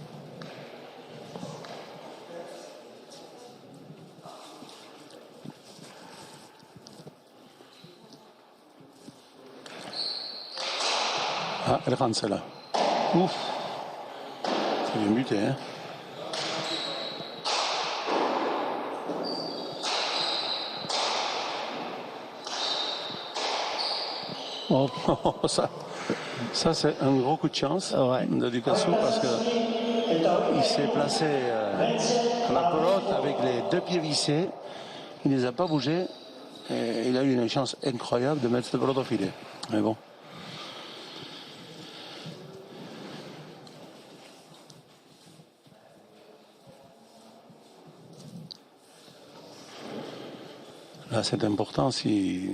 Ah, elle rentre celle-là. Ouf. C'est bien buté, hein. Oh, ça c'est un gros coup de chance de Ducassou parce qu'il s'est placé à la pelote avec les deux pieds vissés. Il ne les a pas bougés. Et il a eu une chance incroyable de mettre cette pelote au filet. Mais bon. Là, c'est important si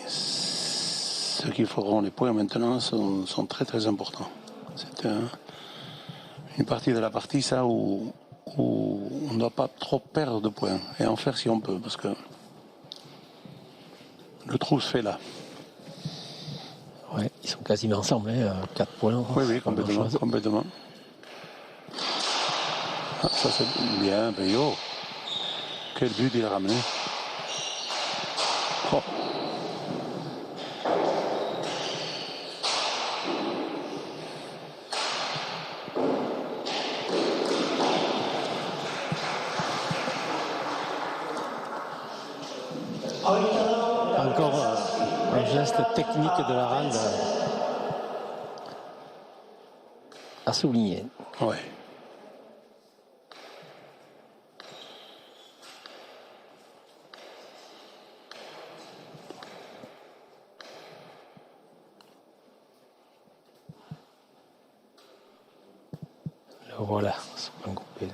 ceux qui feront les points maintenant sont très très importants. C'est une partie de la partie, ça, où on ne doit pas trop perdre de points et en faire si on peut, parce que le trou se fait là. Ouais, ils sont quasiment ensemble, hein, 4 points. Oui, complètement. Ah, ça c'est bien, Bayo. Quel but il a ramené. Oh. Encore un geste technique de Laralde à souligner. Ouais. Voilà, c'est pas coupé là.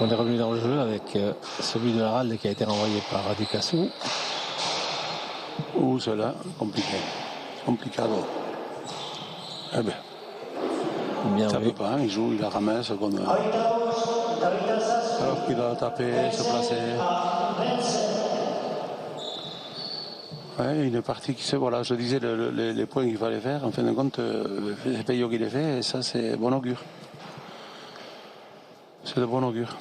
On est revenu dans le jeu avec celui de Laralde qui a été renvoyé par Ducassou. Ouh, cela, compliqué. Complicado. Eh bien. Ça ne peut pas, il joue, il la ramasse comme... alors qu'il doit taper, se placer. Ouais, une partie qui se... Voilà, je disais les points qu'il fallait faire. En fin de compte, c'est Peyo qui les fait et ça, c'est bon augure. C'est de bon augure.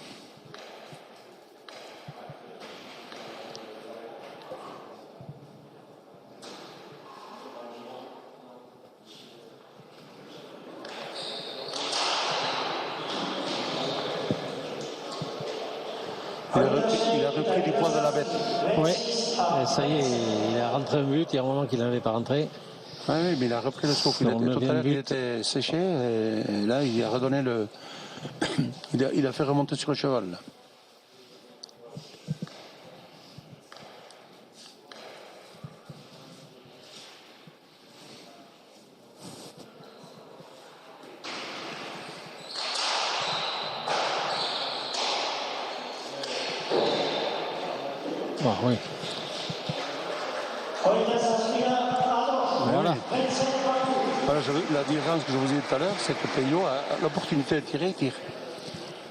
Il a repris du poids de la bête. Oui, ça y est, il a rentré un but, il y a un moment qu'il n'avait pas rentré. Oui, mais il a repris le souffle. Tout à l'heure, il était séché et là, il a redonné le... il a fait remonter sur le cheval. Là. Ah, oui. Voilà. Voilà, la différence que je vous ai dit tout à l'heure, c'est que Peyo a l'opportunité de tirer, il tire.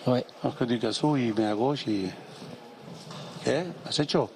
Oui. Alors que Ducassou, il met à gauche, il... Eh, c'est chaud.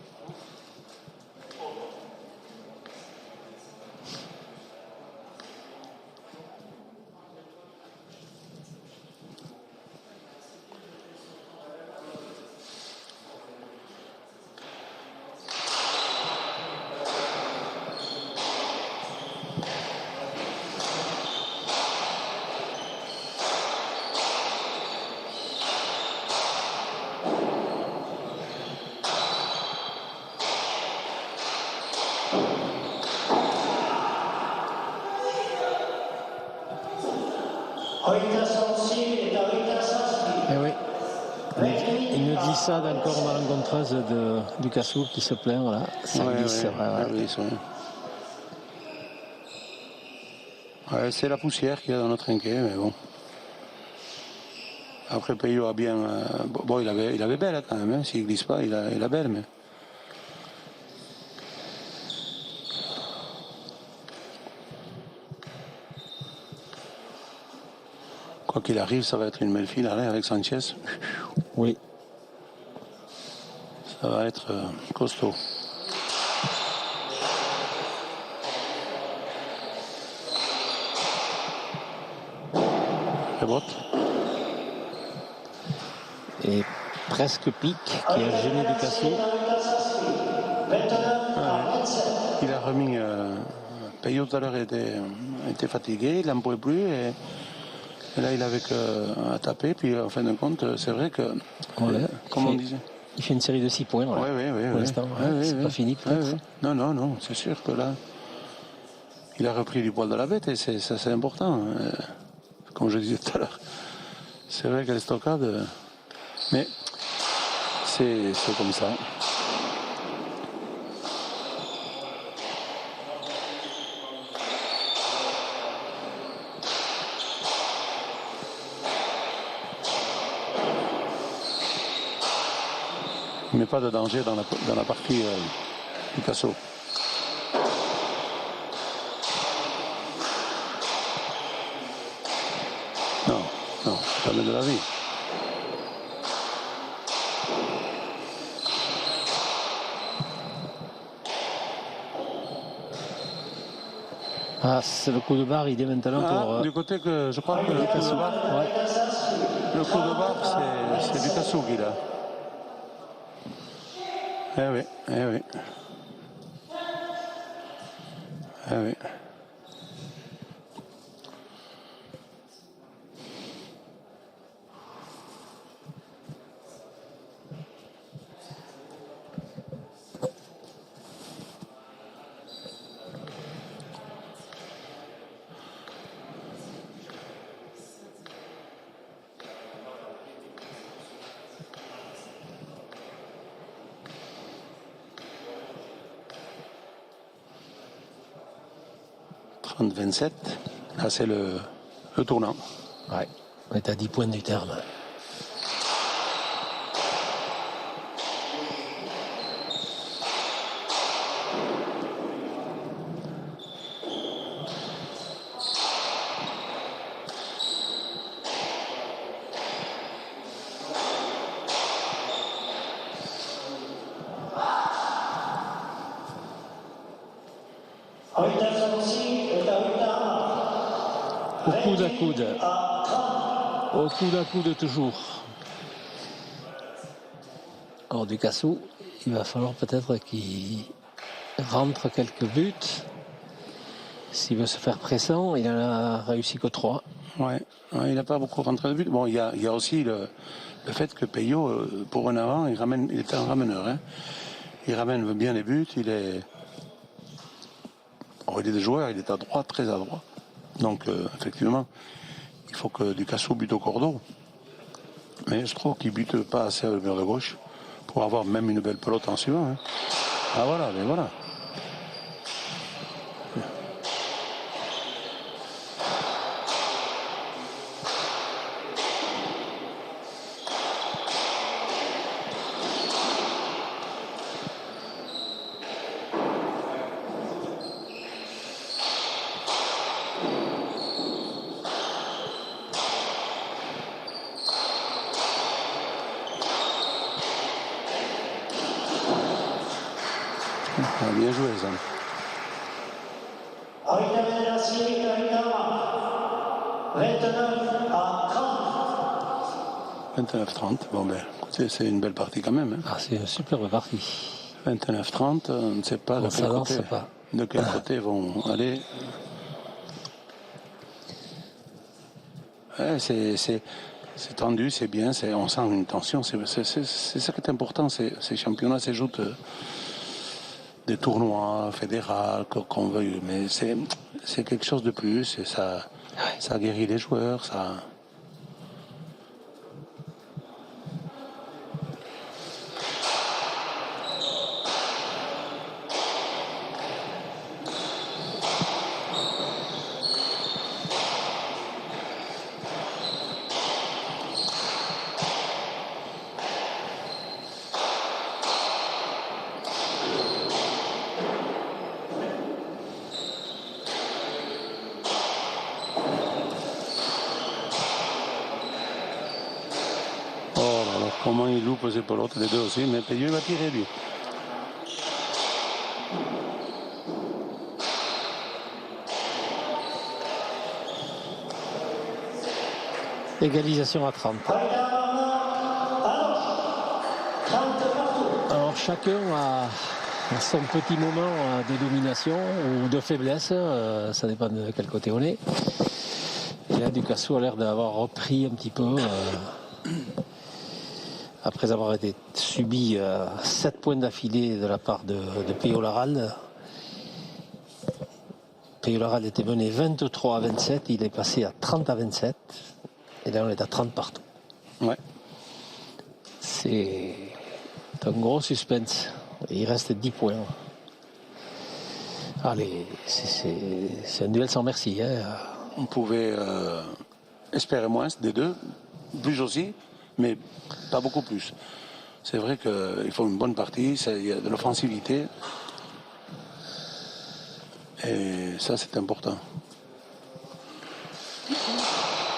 Eh oui. Il nous dit ça encore dans l'encontreuse de Ducassou qui se plaint là. Ça glisse, oui, c'est la poussière qu'il y a dans notre trinquet, mais bon. Après, Peyo a bien. Bon, il avait belle quand même. Hein. S'il ne glisse pas, il a belle. Mais... Quoi qu'il arrive, ça va être une belle finale avec Sanchez. Oui. Ça va être costaud. Rebote. Et presque pique qui a gêné Ducassou. Il a remis. Peyo tout à l'heure était fatigué, il n'en pouvait plus. Et là, il avait qu'à taper. Puis en fin de compte, c'est vrai que. Comme on disait. Il fait une série de 6 points. Là, pour l'instant. C'est pas fini peut-être. Non, c'est sûr que là. Il a repris du poil de la bête et ça c'est important. Comme je disais tout à l'heure. C'est vrai qu'elle est stockade. Mais c'est comme ça. Mais pas de danger dans la partie Ducassou. Non, jamais de la vie. Ah, c'est le coup de barre, il est maintenant pour... Du côté que je crois que le coup de barre, le coup de barre, c'est Ducassou qui l'a. Eh oui. « 30-27, là c'est le tournant. Ouais, on est à 10 points du terme. Au coude à coude toujours. Alors Ducassou, il va falloir peut-être qu'il rentre quelques buts. S'il veut se faire pressant, il en a réussi que 3. Ouais, il n'a pas beaucoup rentré de buts. Bon, il y a aussi le fait que Peyo, pour un avant, il est un rameneur. Hein. Il ramène bien les buts, il est des joueurs, il est à droite, très à droite. Donc, effectivement, il faut que Ducassou bute au cordeau. Mais je trouve qu'il ne bute pas assez au mur de gauche pour avoir même une belle pelote en suivant. Hein. Ah voilà, mais voilà. Bien joué, ça. 29-30. Bon, ben, écoutez, c'est une belle partie quand même. Hein. Ah, c'est une superbe partie. 29-30, on ne sait pas de quel côté vont aller. Ouais, c'est tendu, c'est bien, on sent une tension. C'est ça qui est important. Ces championnats s'ajoutent des tournois fédéraux, qu'on veuille, mais c'est quelque chose de plus. Ça guérit les joueurs, ça. Comment il loupe ses pelotes, les deux aussi, mais Peyo il va tirer lui. Égalisation à 30. Alors chacun a son petit moment de domination ou de faiblesse, ça dépend de quel côté on est. Et là, Ducassou a l'air d'avoir repris un petit peu, après avoir été subi 7 points d'affilée de la part de Peyo Laralde. Peyo Laralde était mené 23-27, il est passé à 30-27. Et là, on est à 30 partout. Ouais. C'est un gros suspense. Il reste 10 points. Allez, c'est un duel sans merci. Hein. On pouvait espérer moins des deux, plus aussi, mais pas beaucoup plus. C'est vrai qu'il faut une bonne partie, il y a de l'offensivité. Et ça, c'est important.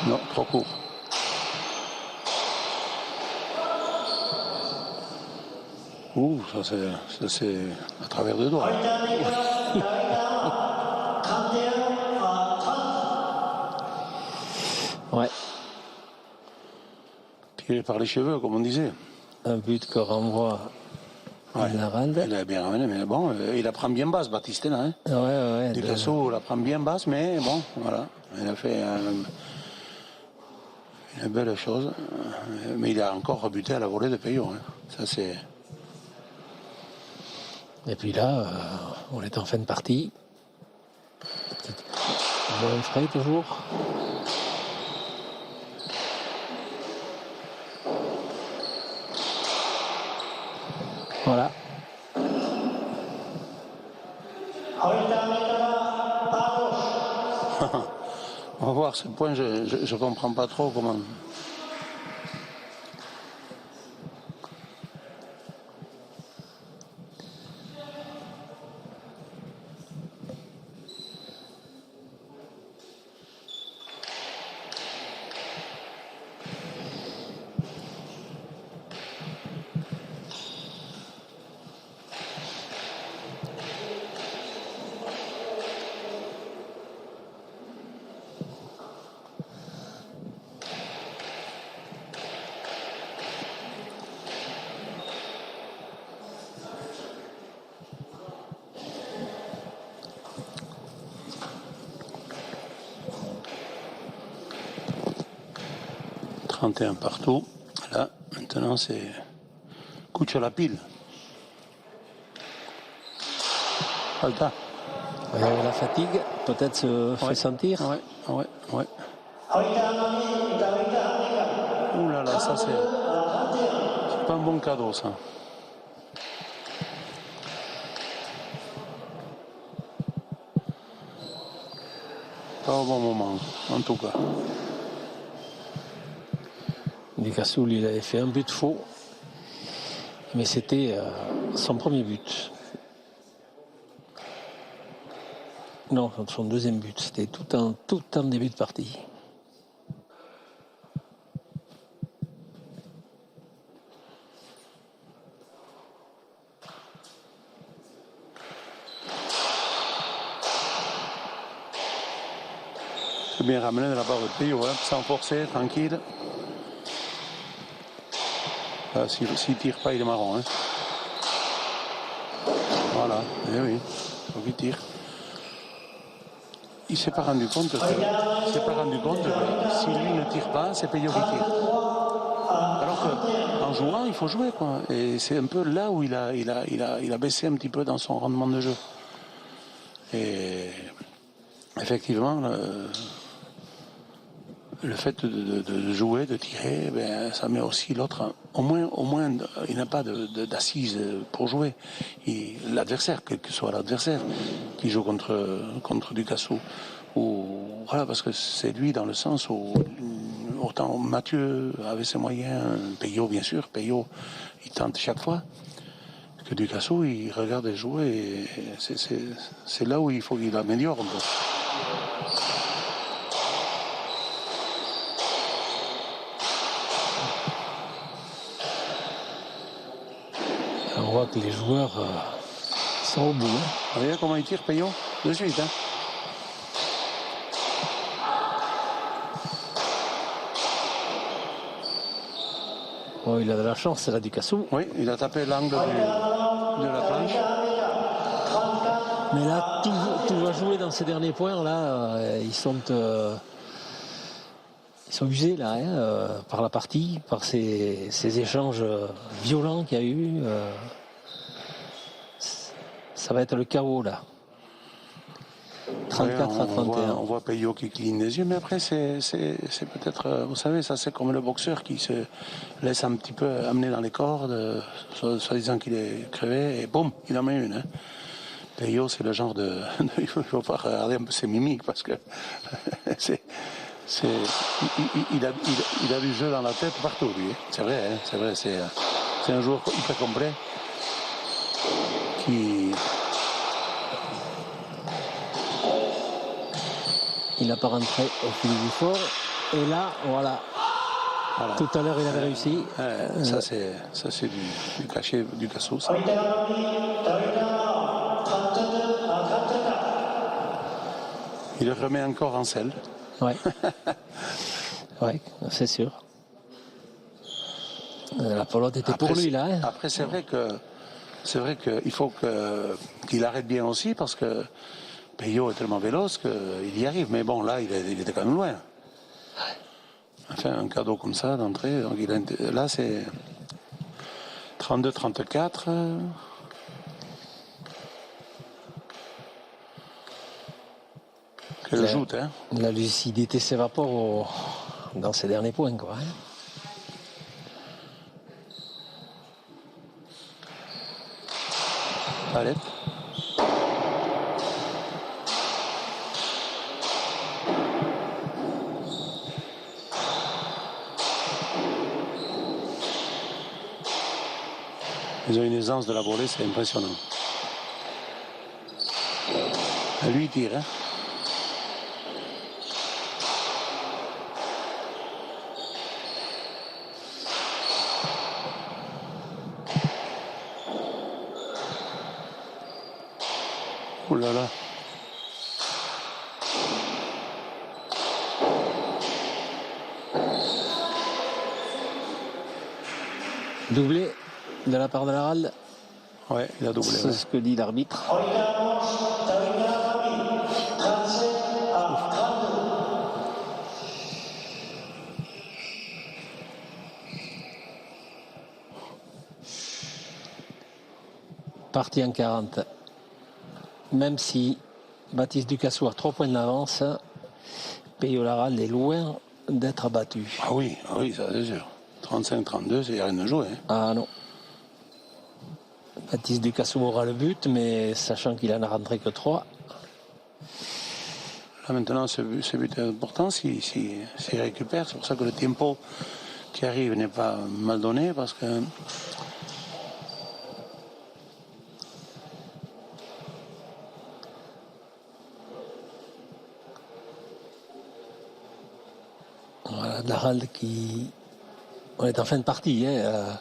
Non, trop court. Ouh, ça c'est à travers deux doigts. Ouais. Tiré par les cheveux, comme on disait. Un but que renvoie Laralde. Il a bien ramené, mais bon, il la prend bien basse, Baptiste, là. Hein. Ouais. Ducassou la prend bien basse, mais bon, voilà. Il a fait une belle chose. Mais il a encore rebuté à la volée de Peyo. Hein. Ça, c'est... Et puis là, on est en fin de partie. Moins frais toujours. Voilà. On va voir ce point, je ne comprends pas trop comment. Partout. Là, maintenant, c'est coup sur la pile. Pas le temps. La fatigue peut-être se fait sentir. Ouais. Ouh là là, ça c'est pas un bon cadeau, ça. Pas au bon moment, en tout cas. Ducassou, lui, il avait fait un but faux, mais c'était son premier but. Non, son deuxième but. C'était tout en début de partie. C'est bien ramené de la part de Peyo, hein, sans forcer, tranquille. S'il ne tire pas, il est marron. Hein. Voilà, eh oui, il faut qu'il tire. Il ne s'est pas rendu compte que si lui ne tire pas, c'est Peyo qui tire. Alors qu'en jouant, il faut jouer, quoi. Et c'est un peu là où il a baissé un petit peu dans son rendement de jeu. Et effectivement, le fait de jouer, de tirer, ben, ça met aussi l'autre. Au moins, il n'a pas d'assise pour jouer. L'adversaire, quel que soit l'adversaire, qui joue contre Ducassou. Voilà, parce que c'est lui dans le sens où autant Mathieu avait ses moyens, Peyo bien sûr, Peyo il tente chaque fois. Que Ducassou, il regarde jouer et c'est là où il faut qu'il améliore un peu. voit que les joueurs sont au bout. Hein. Regardez comment il tire Peyo de suite. Hein. Oh, il a de la chance, c'est là du Cassou. Oui, il a tapé l'angle de la planche. Mais là, tout va jouer dans ces derniers points. Là, ils sont usés là, par la partie, par ces échanges violents qu'il y a eu. Ça va être le chaos là. 34 à 31. On voit Peyo qui cligne des yeux, mais après c'est peut-être, vous savez, ça c'est comme le boxeur qui se laisse un petit peu amener dans les cordes, soi-disant qu'il est crevé, et boum, il en met une. Hein. Peyo, c'est le genre de... il faut pas regarder un peu ses mimiques, parce que il a du jeu dans la tête partout, lui. C'est vrai, hein, c'est vrai, c'est un joueur hyper complet qui... Il n'a pas rentré au fil du fort. Et là, voilà. Tout à l'heure, il avait réussi. Ça, c'est du cachet, du Cassou. Il le remet encore en selle. Ouais. Ouais, c'est sûr. La pelote était pour lui, là. Hein. Après, c'est vrai qu'il faut qu'il arrête bien aussi, parce que Peyo est tellement véloce qu'il y arrive. Mais bon, là, il était quand même loin. Enfin, un cadeau comme ça d'entrée. Donc là, c'est 32-34. Quelle joute, hein. La lucidité s'évapore dans ces derniers points, quoi. Hein. Allez. Ils ont une aisance de la volée, c'est impressionnant. Lui, il tire. Hein. Ouh là là. Doublé de la part de l'Arald. Ouais, il a doublé. C'est ce que dit l'arbitre. Parti en 40. Même si Baptiste Ducassou a 3 points d'avance, Peyo l'Arald est loin d'être abattu. Ah oui, ça c'est sûr. 35-32, il n'y a rien à jouer. Hein. Ah non. Baptiste Ducassou aura le but, mais sachant qu'il en a rentré que 3. Là maintenant, ce but est important s'il récupère. C'est pour ça que le tempo qui arrive n'est pas mal donné, parce que voilà, l'Arald qui... On est en fin de partie. Hein,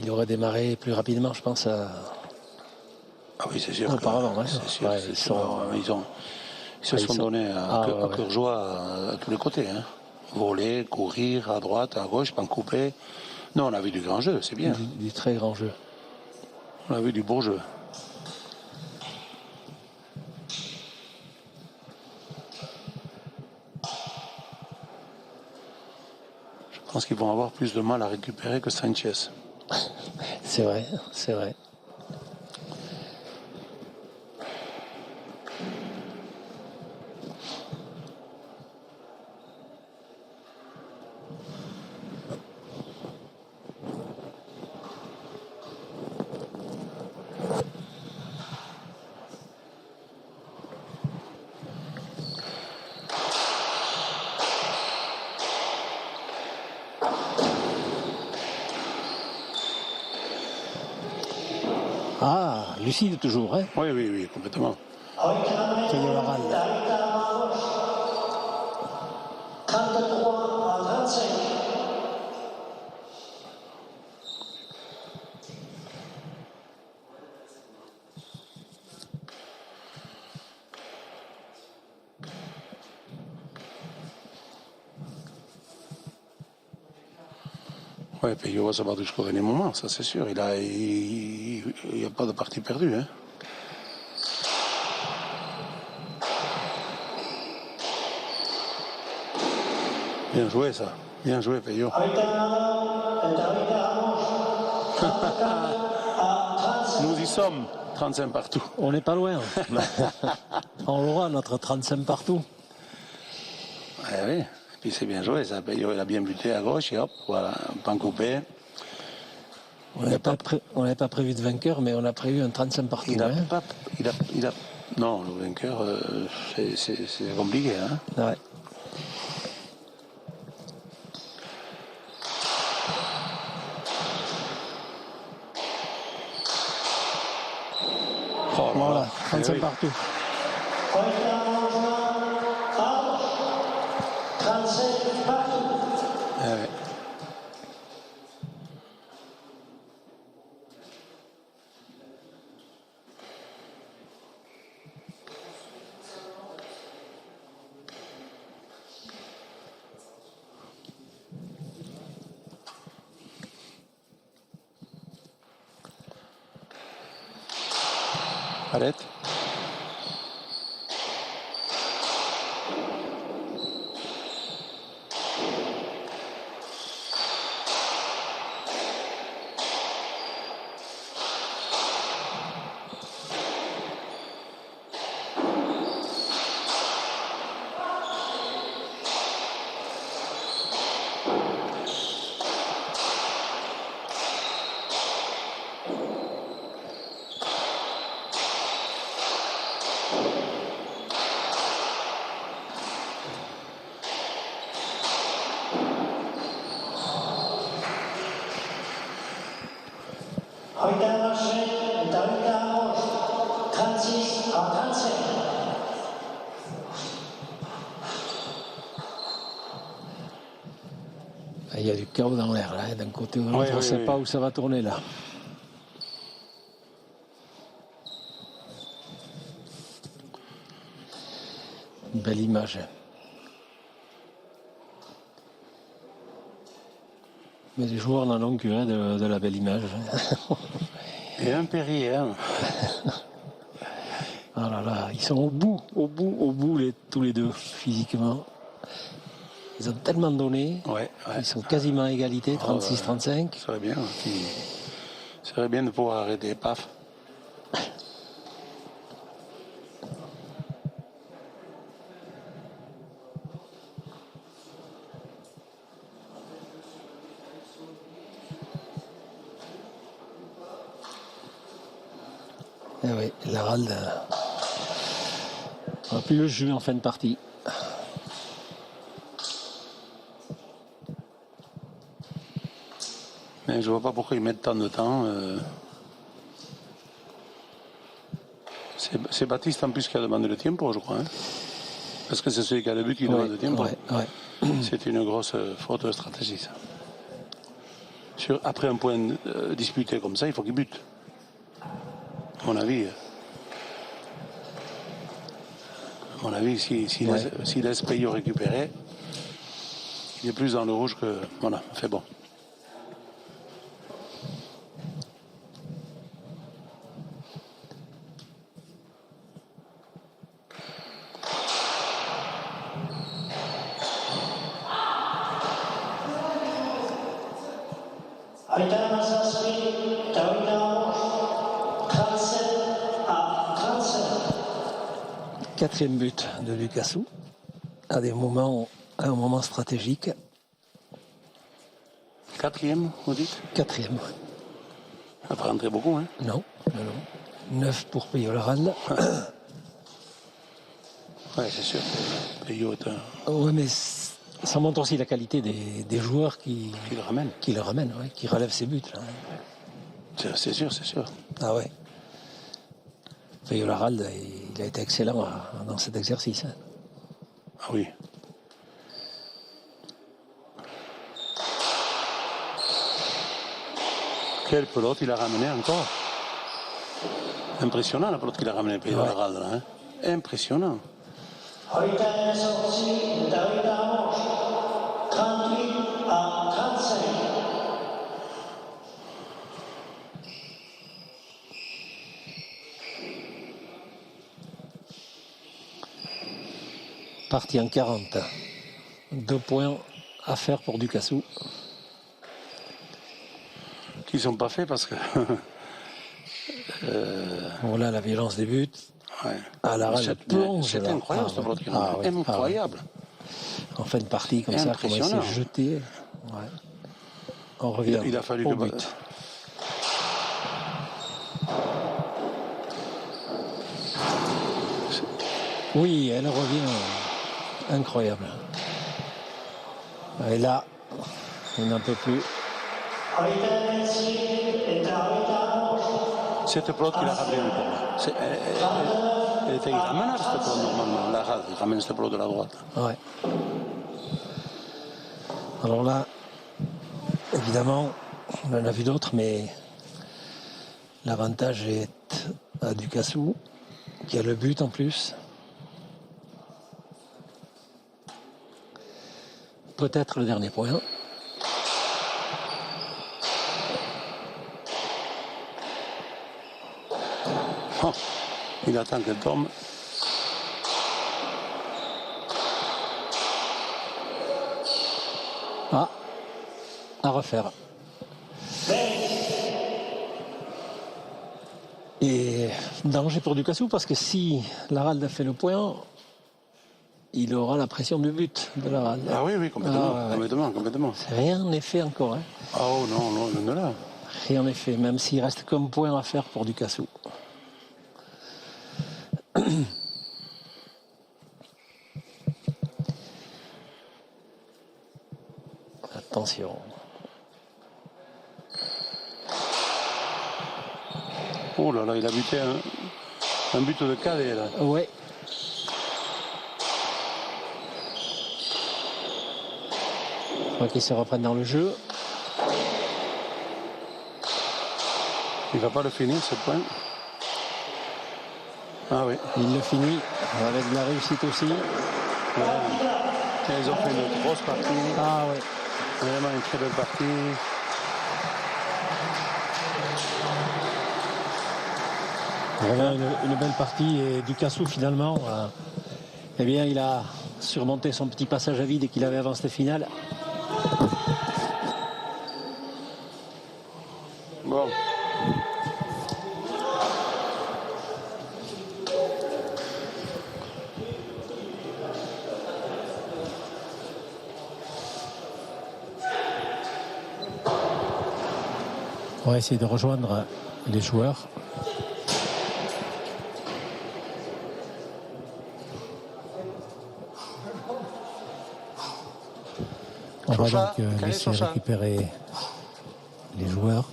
il aurait démarré plus rapidement, je pense. Ah oui, c'est sûr. Auparavant, ouais. C'est sûr. Ouais, ils se sont donnés à cœur joie à tous les côtés. Hein. Voler, courir à droite, à gauche, pas en couper. Non, on a vu du grand jeu, c'est bien. Du très grand jeu. On a vu du beau jeu. Je pense qu'ils vont avoir plus de mal à récupérer que Sanchez. C'est vrai, c'est vrai. Ah, lucide toujours, hein. Oui, complètement. Peyo l'Arald. 33 à 35. Oui, Peyo va se battre jusqu'au dernier moment, ça c'est sûr. Il n'y a pas de partie perdue. Hein. Bien joué ça. Bien joué, Peyo. Nous y sommes. 35 partout. On n'est pas loin. On l'aura, notre 35 partout. Oui. Et puis c'est bien joué, ça. Peyo, il a bien buté à gauche et hop, voilà, pan coupé. On n'avait pas prévu de vainqueur, mais on a prévu un 35 partout. Non, le vainqueur, c'est compliqué. Hein. Ouais. Oh, voilà, 35 oui. partout. 35 partout. Ouais. Arrête. Heute marché, David Amos, 36 à 37. Il y a du chaos dans l'air, là. D'un côté ou de l'autre, on ne sait pas où ça va tourner, là. Une belle image. Mais les joueurs n'en ont que de la belle image. Et un Perrier. Hein. Ah là là, ils sont au bout, tous les deux, physiquement. Ils ont tellement donné. Ouais. Ils sont quasiment à égalité, 36-35. Ça serait bien. Ça serait bien de pouvoir arrêter, paf. Eh oui, Larald a pu le jouer en fin de partie. Mais je vois pas pourquoi ils mettent tant de temps. C'est Baptiste en plus qui a demandé le tempo, je crois. Hein. Parce que c'est celui qui a le but qui demande le tempo. C'est une grosse faute de stratégie, ça. Après un point disputé comme ça, il faut qu'il bute. À mon avis, s'il laisse Peyo récupérer, il est plus dans le rouge que... Voilà, fait bon. Heute Massaspi, David Amos, 37 à 37. Quatrième but de Lucassou, à un moment stratégique. Quatrième, vous dites? Quatrième. Ça va pas rentrer beaucoup, hein? Non. 9 pour Peyo Larald. Oui, c'est sûr. Peyo est un... Oui, mais ça montre aussi la qualité des joueurs qui le ramènent. Qui le ramènent, ouais, qui relèvent ses buts. Là. C'est sûr, c'est sûr. Ah ouais. Peyo Larald, il a été excellent dans cet exercice. Hein. Ah oui. Quelle pelote il a ramené encore. Impressionnant la pelote qu'il a ramené, Peyo Larald. Hein. Impressionnant. Heute sorti David Amos, 38 à 35. partie en 40. 2 points à faire pour Ducassou. Qui ne sont pas faits parce que. Voilà la violence des buts. Ouais. À la rage, c'est incroyable ce bloc. Incroyable. En fin de partie, comme ça, comment il s'est jeté. Ouais. On revient il a fallu au que... but. Oui, elle revient. Incroyable. Et là, on n'en peut plus. Cette pelote qu'il a ramené encore. Elle était irramenable cette pelote normalement. La rade, il ramène cette pelote de la droite. Ouais. Alors là, évidemment, on en a vu d'autres, mais l'avantage est à Ducassou, qui a le but en plus. Peut-être le dernier point. Oh, il attend qu'elle tombe. Ah, à refaire. Et danger pour Ducassou parce que si Laralde a fait le point, il aura la pression du but de Laralde. Ah oui, complètement. Ah, ouais. Complètement. Rien n'est fait encore. Hein. Oh non, là. Rien n'est fait, même s'il reste comme point à faire pour Ducassou. Attention. Oh là là, il a buté un but de cadet là. Ouais. Je crois qu'ils se reprennent dans le jeu. Il va pas le finir ce point. Ah oui. Il le finit avec de la réussite aussi. Ouais. Ils ont fait une grosse partie. Ah oui. Vraiment une très belle partie. Vraiment une belle partie et Ducassou finalement, eh bien il a surmonté son petit passage à vide qu'il avait avant cette finale. Bon. On va essayer de rejoindre les joueurs. On va donc laisser récupérer les joueurs.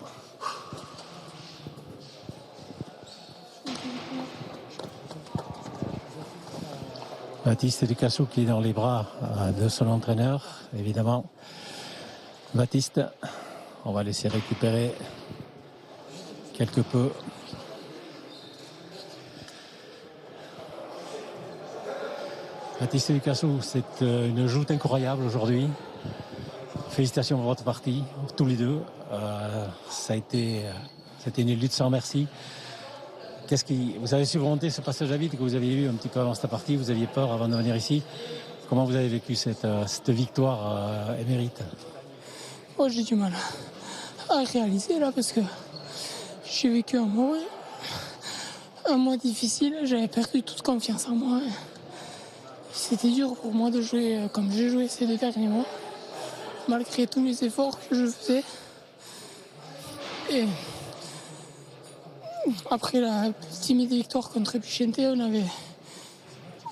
Baptiste Ducassou qui est dans les bras de son entraîneur, évidemment. Baptiste, on va laisser récupérer quelque peu. Baptiste Ducassou, c'est une joute incroyable aujourd'hui. Félicitations pour votre partie, tous les deux. C'était une lutte sans merci. Vous avez surmonté ce passage à vide que vous aviez eu un petit peu avant cette partie, vous aviez peur avant de venir ici. Comment vous avez vécu cette victoire émérite? Oh, j'ai du mal à réaliser là parce que j'ai vécu un mois difficile, j'avais perdu toute confiance en moi. C'était dur pour moi de jouer comme j'ai joué ces 2 derniers mois, malgré tous les efforts que je faisais. Et après la timide victoire contre Pichente, on avait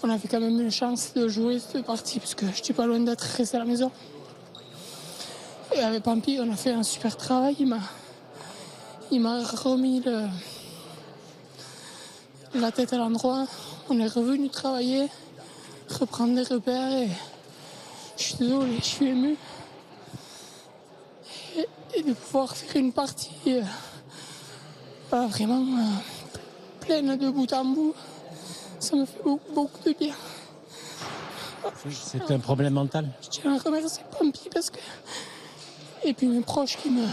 quand même une chance de jouer cette partie parce que je n'étais pas loin d'être resté à la maison. Et avec Pampi, on a fait un super travail. Il m'a remis la tête à l'endroit. On est revenu travailler, reprendre des repères. Et je suis désolé, je suis ému. Et de pouvoir faire une partie vraiment pleine de bout en bout, ça me fait beaucoup de bien. C'est un problème mental? Je tiens à remercier Pampi parce que... Et puis mes proches qui me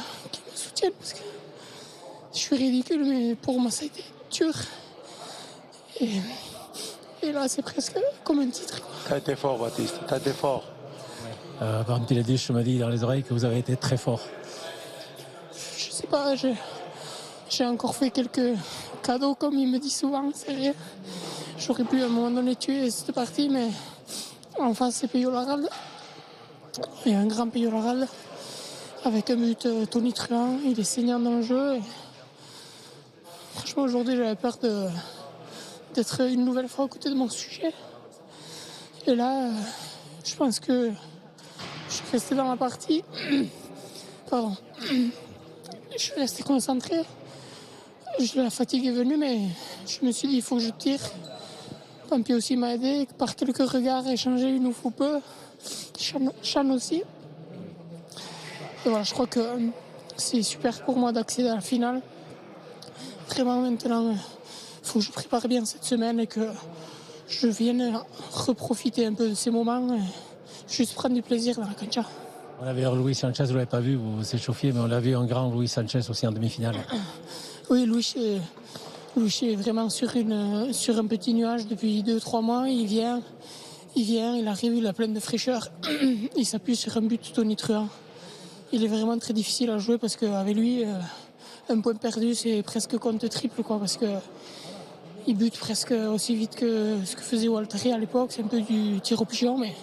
soutiennent parce que je suis ridicule, mais pour moi ça a été dur. Et Et là, c'est presque comme un titre. Tu as été fort, Baptiste, tu as été fort. Par Piladis me dit dans les oreilles que vous avez été très fort. Je sais pas, j'ai encore fait quelques cadeaux, comme il me dit souvent, c'est vrai. J'aurais pu à un moment donné tuer cette partie, mais en face, c'est Peyo Laralde. Il y a un grand Peyo Laralde avec un but Tony Truant. Il est saignant dans le jeu. Et franchement, aujourd'hui, j'avais peur d'être une nouvelle fois à côté de mon sujet. Et là, je pense que je suis resté dans la partie. Pardon. Je suis resté concentré. La fatigue est venue, mais je me suis dit, il faut que je tire. Pampi aussi m'a aidé, par quelques regards échangés, il nous faut peu. Chan aussi. Et voilà, je crois que c'est super pour moi d'accéder à la finale. Vraiment, maintenant, il faut que je prépare bien cette semaine et que je vienne reprofiter un peu de ces moments et juste prendre du plaisir dans la cancha. On avait Luis Sanchez, vous ne l'avez pas vu, vous vous échauffiez, mais on a vu un grand Luis Sanchez aussi en demi-finale. Oui, Luis est vraiment sur un petit nuage depuis 2-3 mois. Il vient, il arrive, il a plein de fraîcheur. Il s'appuie sur un but Tony Truant. Il est vraiment très difficile à jouer parce qu'avec lui, un point perdu, c'est presque compte triple, quoi, parce qu'il bute presque aussi vite que ce que faisait Walteri à l'époque. C'est un peu du tir au pigeon, mais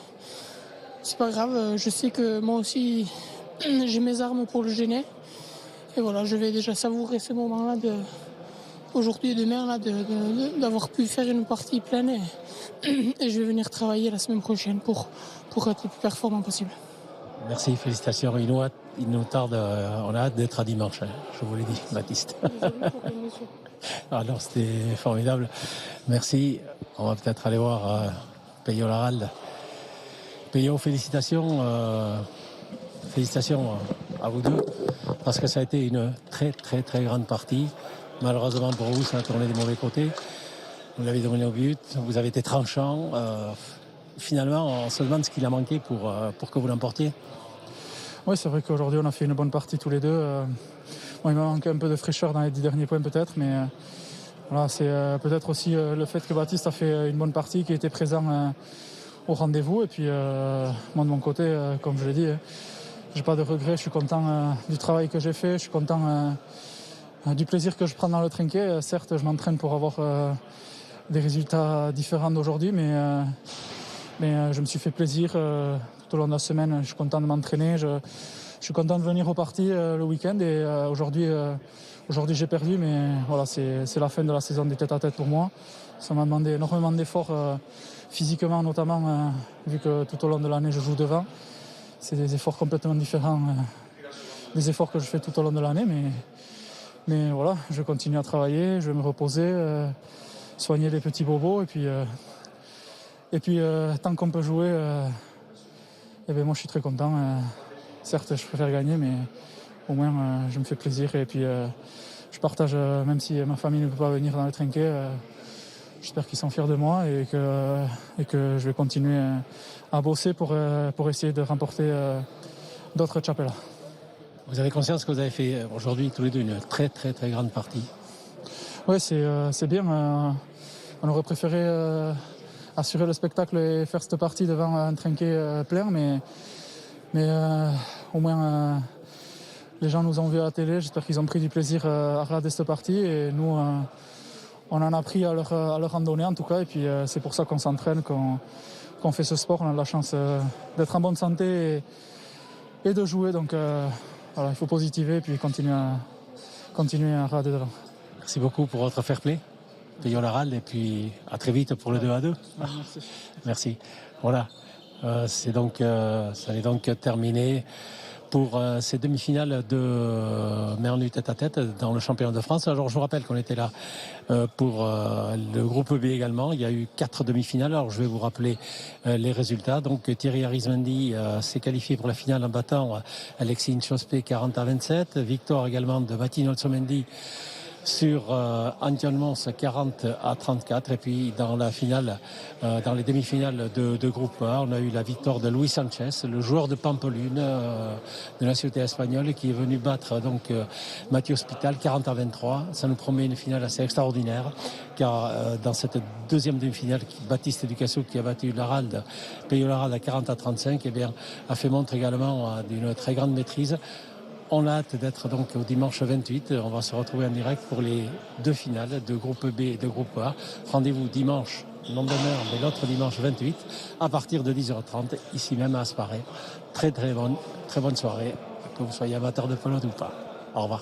c'est pas grave. Je sais que moi aussi, j'ai mes armes pour le gêner. Et voilà, je vais déjà savourer ce moment-là aujourd'hui et demain là, d'avoir pu faire une partie pleine et je vais venir travailler la semaine prochaine pour être le plus performant possible. Merci, félicitations. Il nous tarde, on a hâte d'être à dimanche, hein, je vous l'ai dit, Baptiste. Alors c'était formidable. Merci. On va peut-être aller voir Peyo Laralde. Peyo, félicitations. Félicitations à vous deux, parce que ça a été une très très très grande partie. Malheureusement pour vous, ça a tourné des mauvais côtés. Vous l'avez dominé au but, vous avez été tranchant. Finalement, on se demande ce qu'il a manqué pour que vous l'emportiez. Oui, c'est vrai qu'aujourd'hui, on a fait une bonne partie tous les deux. Bon, il m'a manqué un peu de fraîcheur dans les 10 derniers points peut-être, mais voilà, c'est peut-être aussi le fait que Baptiste a fait une bonne partie, qui était présent au rendez-vous. Et puis, moi de mon côté, comme je l'ai dit, j'ai pas de regrets, je suis content du travail que j'ai fait, je suis content du plaisir que je prends dans le trinquet. Certes, je m'entraîne pour avoir des résultats différents d'aujourd'hui, mais je me suis fait plaisir tout au long de la semaine. Je suis content de m'entraîner, je suis content de venir aux parties le week-end. Et aujourd'hui, j'ai perdu, mais voilà, c'est la fin de la saison des tête-à-tête pour moi. Ça m'a demandé énormément d'efforts physiquement, notamment vu que tout au long de l'année, je joue devant. C'est des efforts complètement différents des efforts que je fais tout au long de l'année, mais voilà, je continue à travailler, je vais me reposer, soigner les petits bobos, et puis tant qu'on peut jouer, moi je suis très content. Certes, je préfère gagner, mais au moins je me fais plaisir, et puis je partage, même si ma famille ne peut pas venir dans le trinquet, j'espère qu'ils sont fiers de moi et que je vais continuer à bosser pour essayer de remporter d'autres chapelles. Vous avez conscience que vous avez fait aujourd'hui tous les deux une très très très grande partie? Oui, c'est bien. On aurait préféré assurer le spectacle et faire cette partie devant un trinquet plein, mais au moins les gens nous ont vus à la télé. J'espère qu'ils ont pris du plaisir à regarder cette partie, et nous on en a pris à leur en donner en tout cas, et puis c'est pour ça qu'on s'entraîne, qu'on fait ce sport. On a la chance d'être en bonne santé et de jouer, donc voilà, il faut positiver et puis continuer à regarder devant. Merci beaucoup pour votre fair play, Peyo Laralde, et puis à très vite pour le 2-2. Merci. Merci. Voilà, ça est donc terminé pour ces demi-finales de Merlu tête-à-tête dans le championnat de France. Alors je vous rappelle qu'on était là pour le groupe B également. Il y a eu 4 demi-finales. Alors je vais vous rappeler les résultats. Donc Thierry Arismendi s'est qualifié pour la finale en battant Alexis Nchospé 40-27. Victoire également de Mathilde Olsomendi sur Antion Mons 40-34. Et puis dans la finale, dans les demi-finales de groupe A, on a eu la victoire de Luis Sanchez, le joueur de Pampelune de la société espagnole, qui est venu battre donc Mathieu Hospital 40-23. Ça nous promet une finale assez extraordinaire, car dans cette deuxième demi-finale, Baptiste Ducassou, qui a battu Laralde, Peyo Laralde à 40-35, eh bien, a fait montre également d'une très grande maîtrise. On a hâte d'être donc au dimanche 28. On va se retrouver en direct pour les deux finales de groupe B et de groupe A. Rendez-vous dimanche, non de heure, mais l'autre dimanche 28, à partir de 10h30, ici même à Asparé. Très bonne soirée, que vous soyez amateur de pelote ou pas. Au revoir.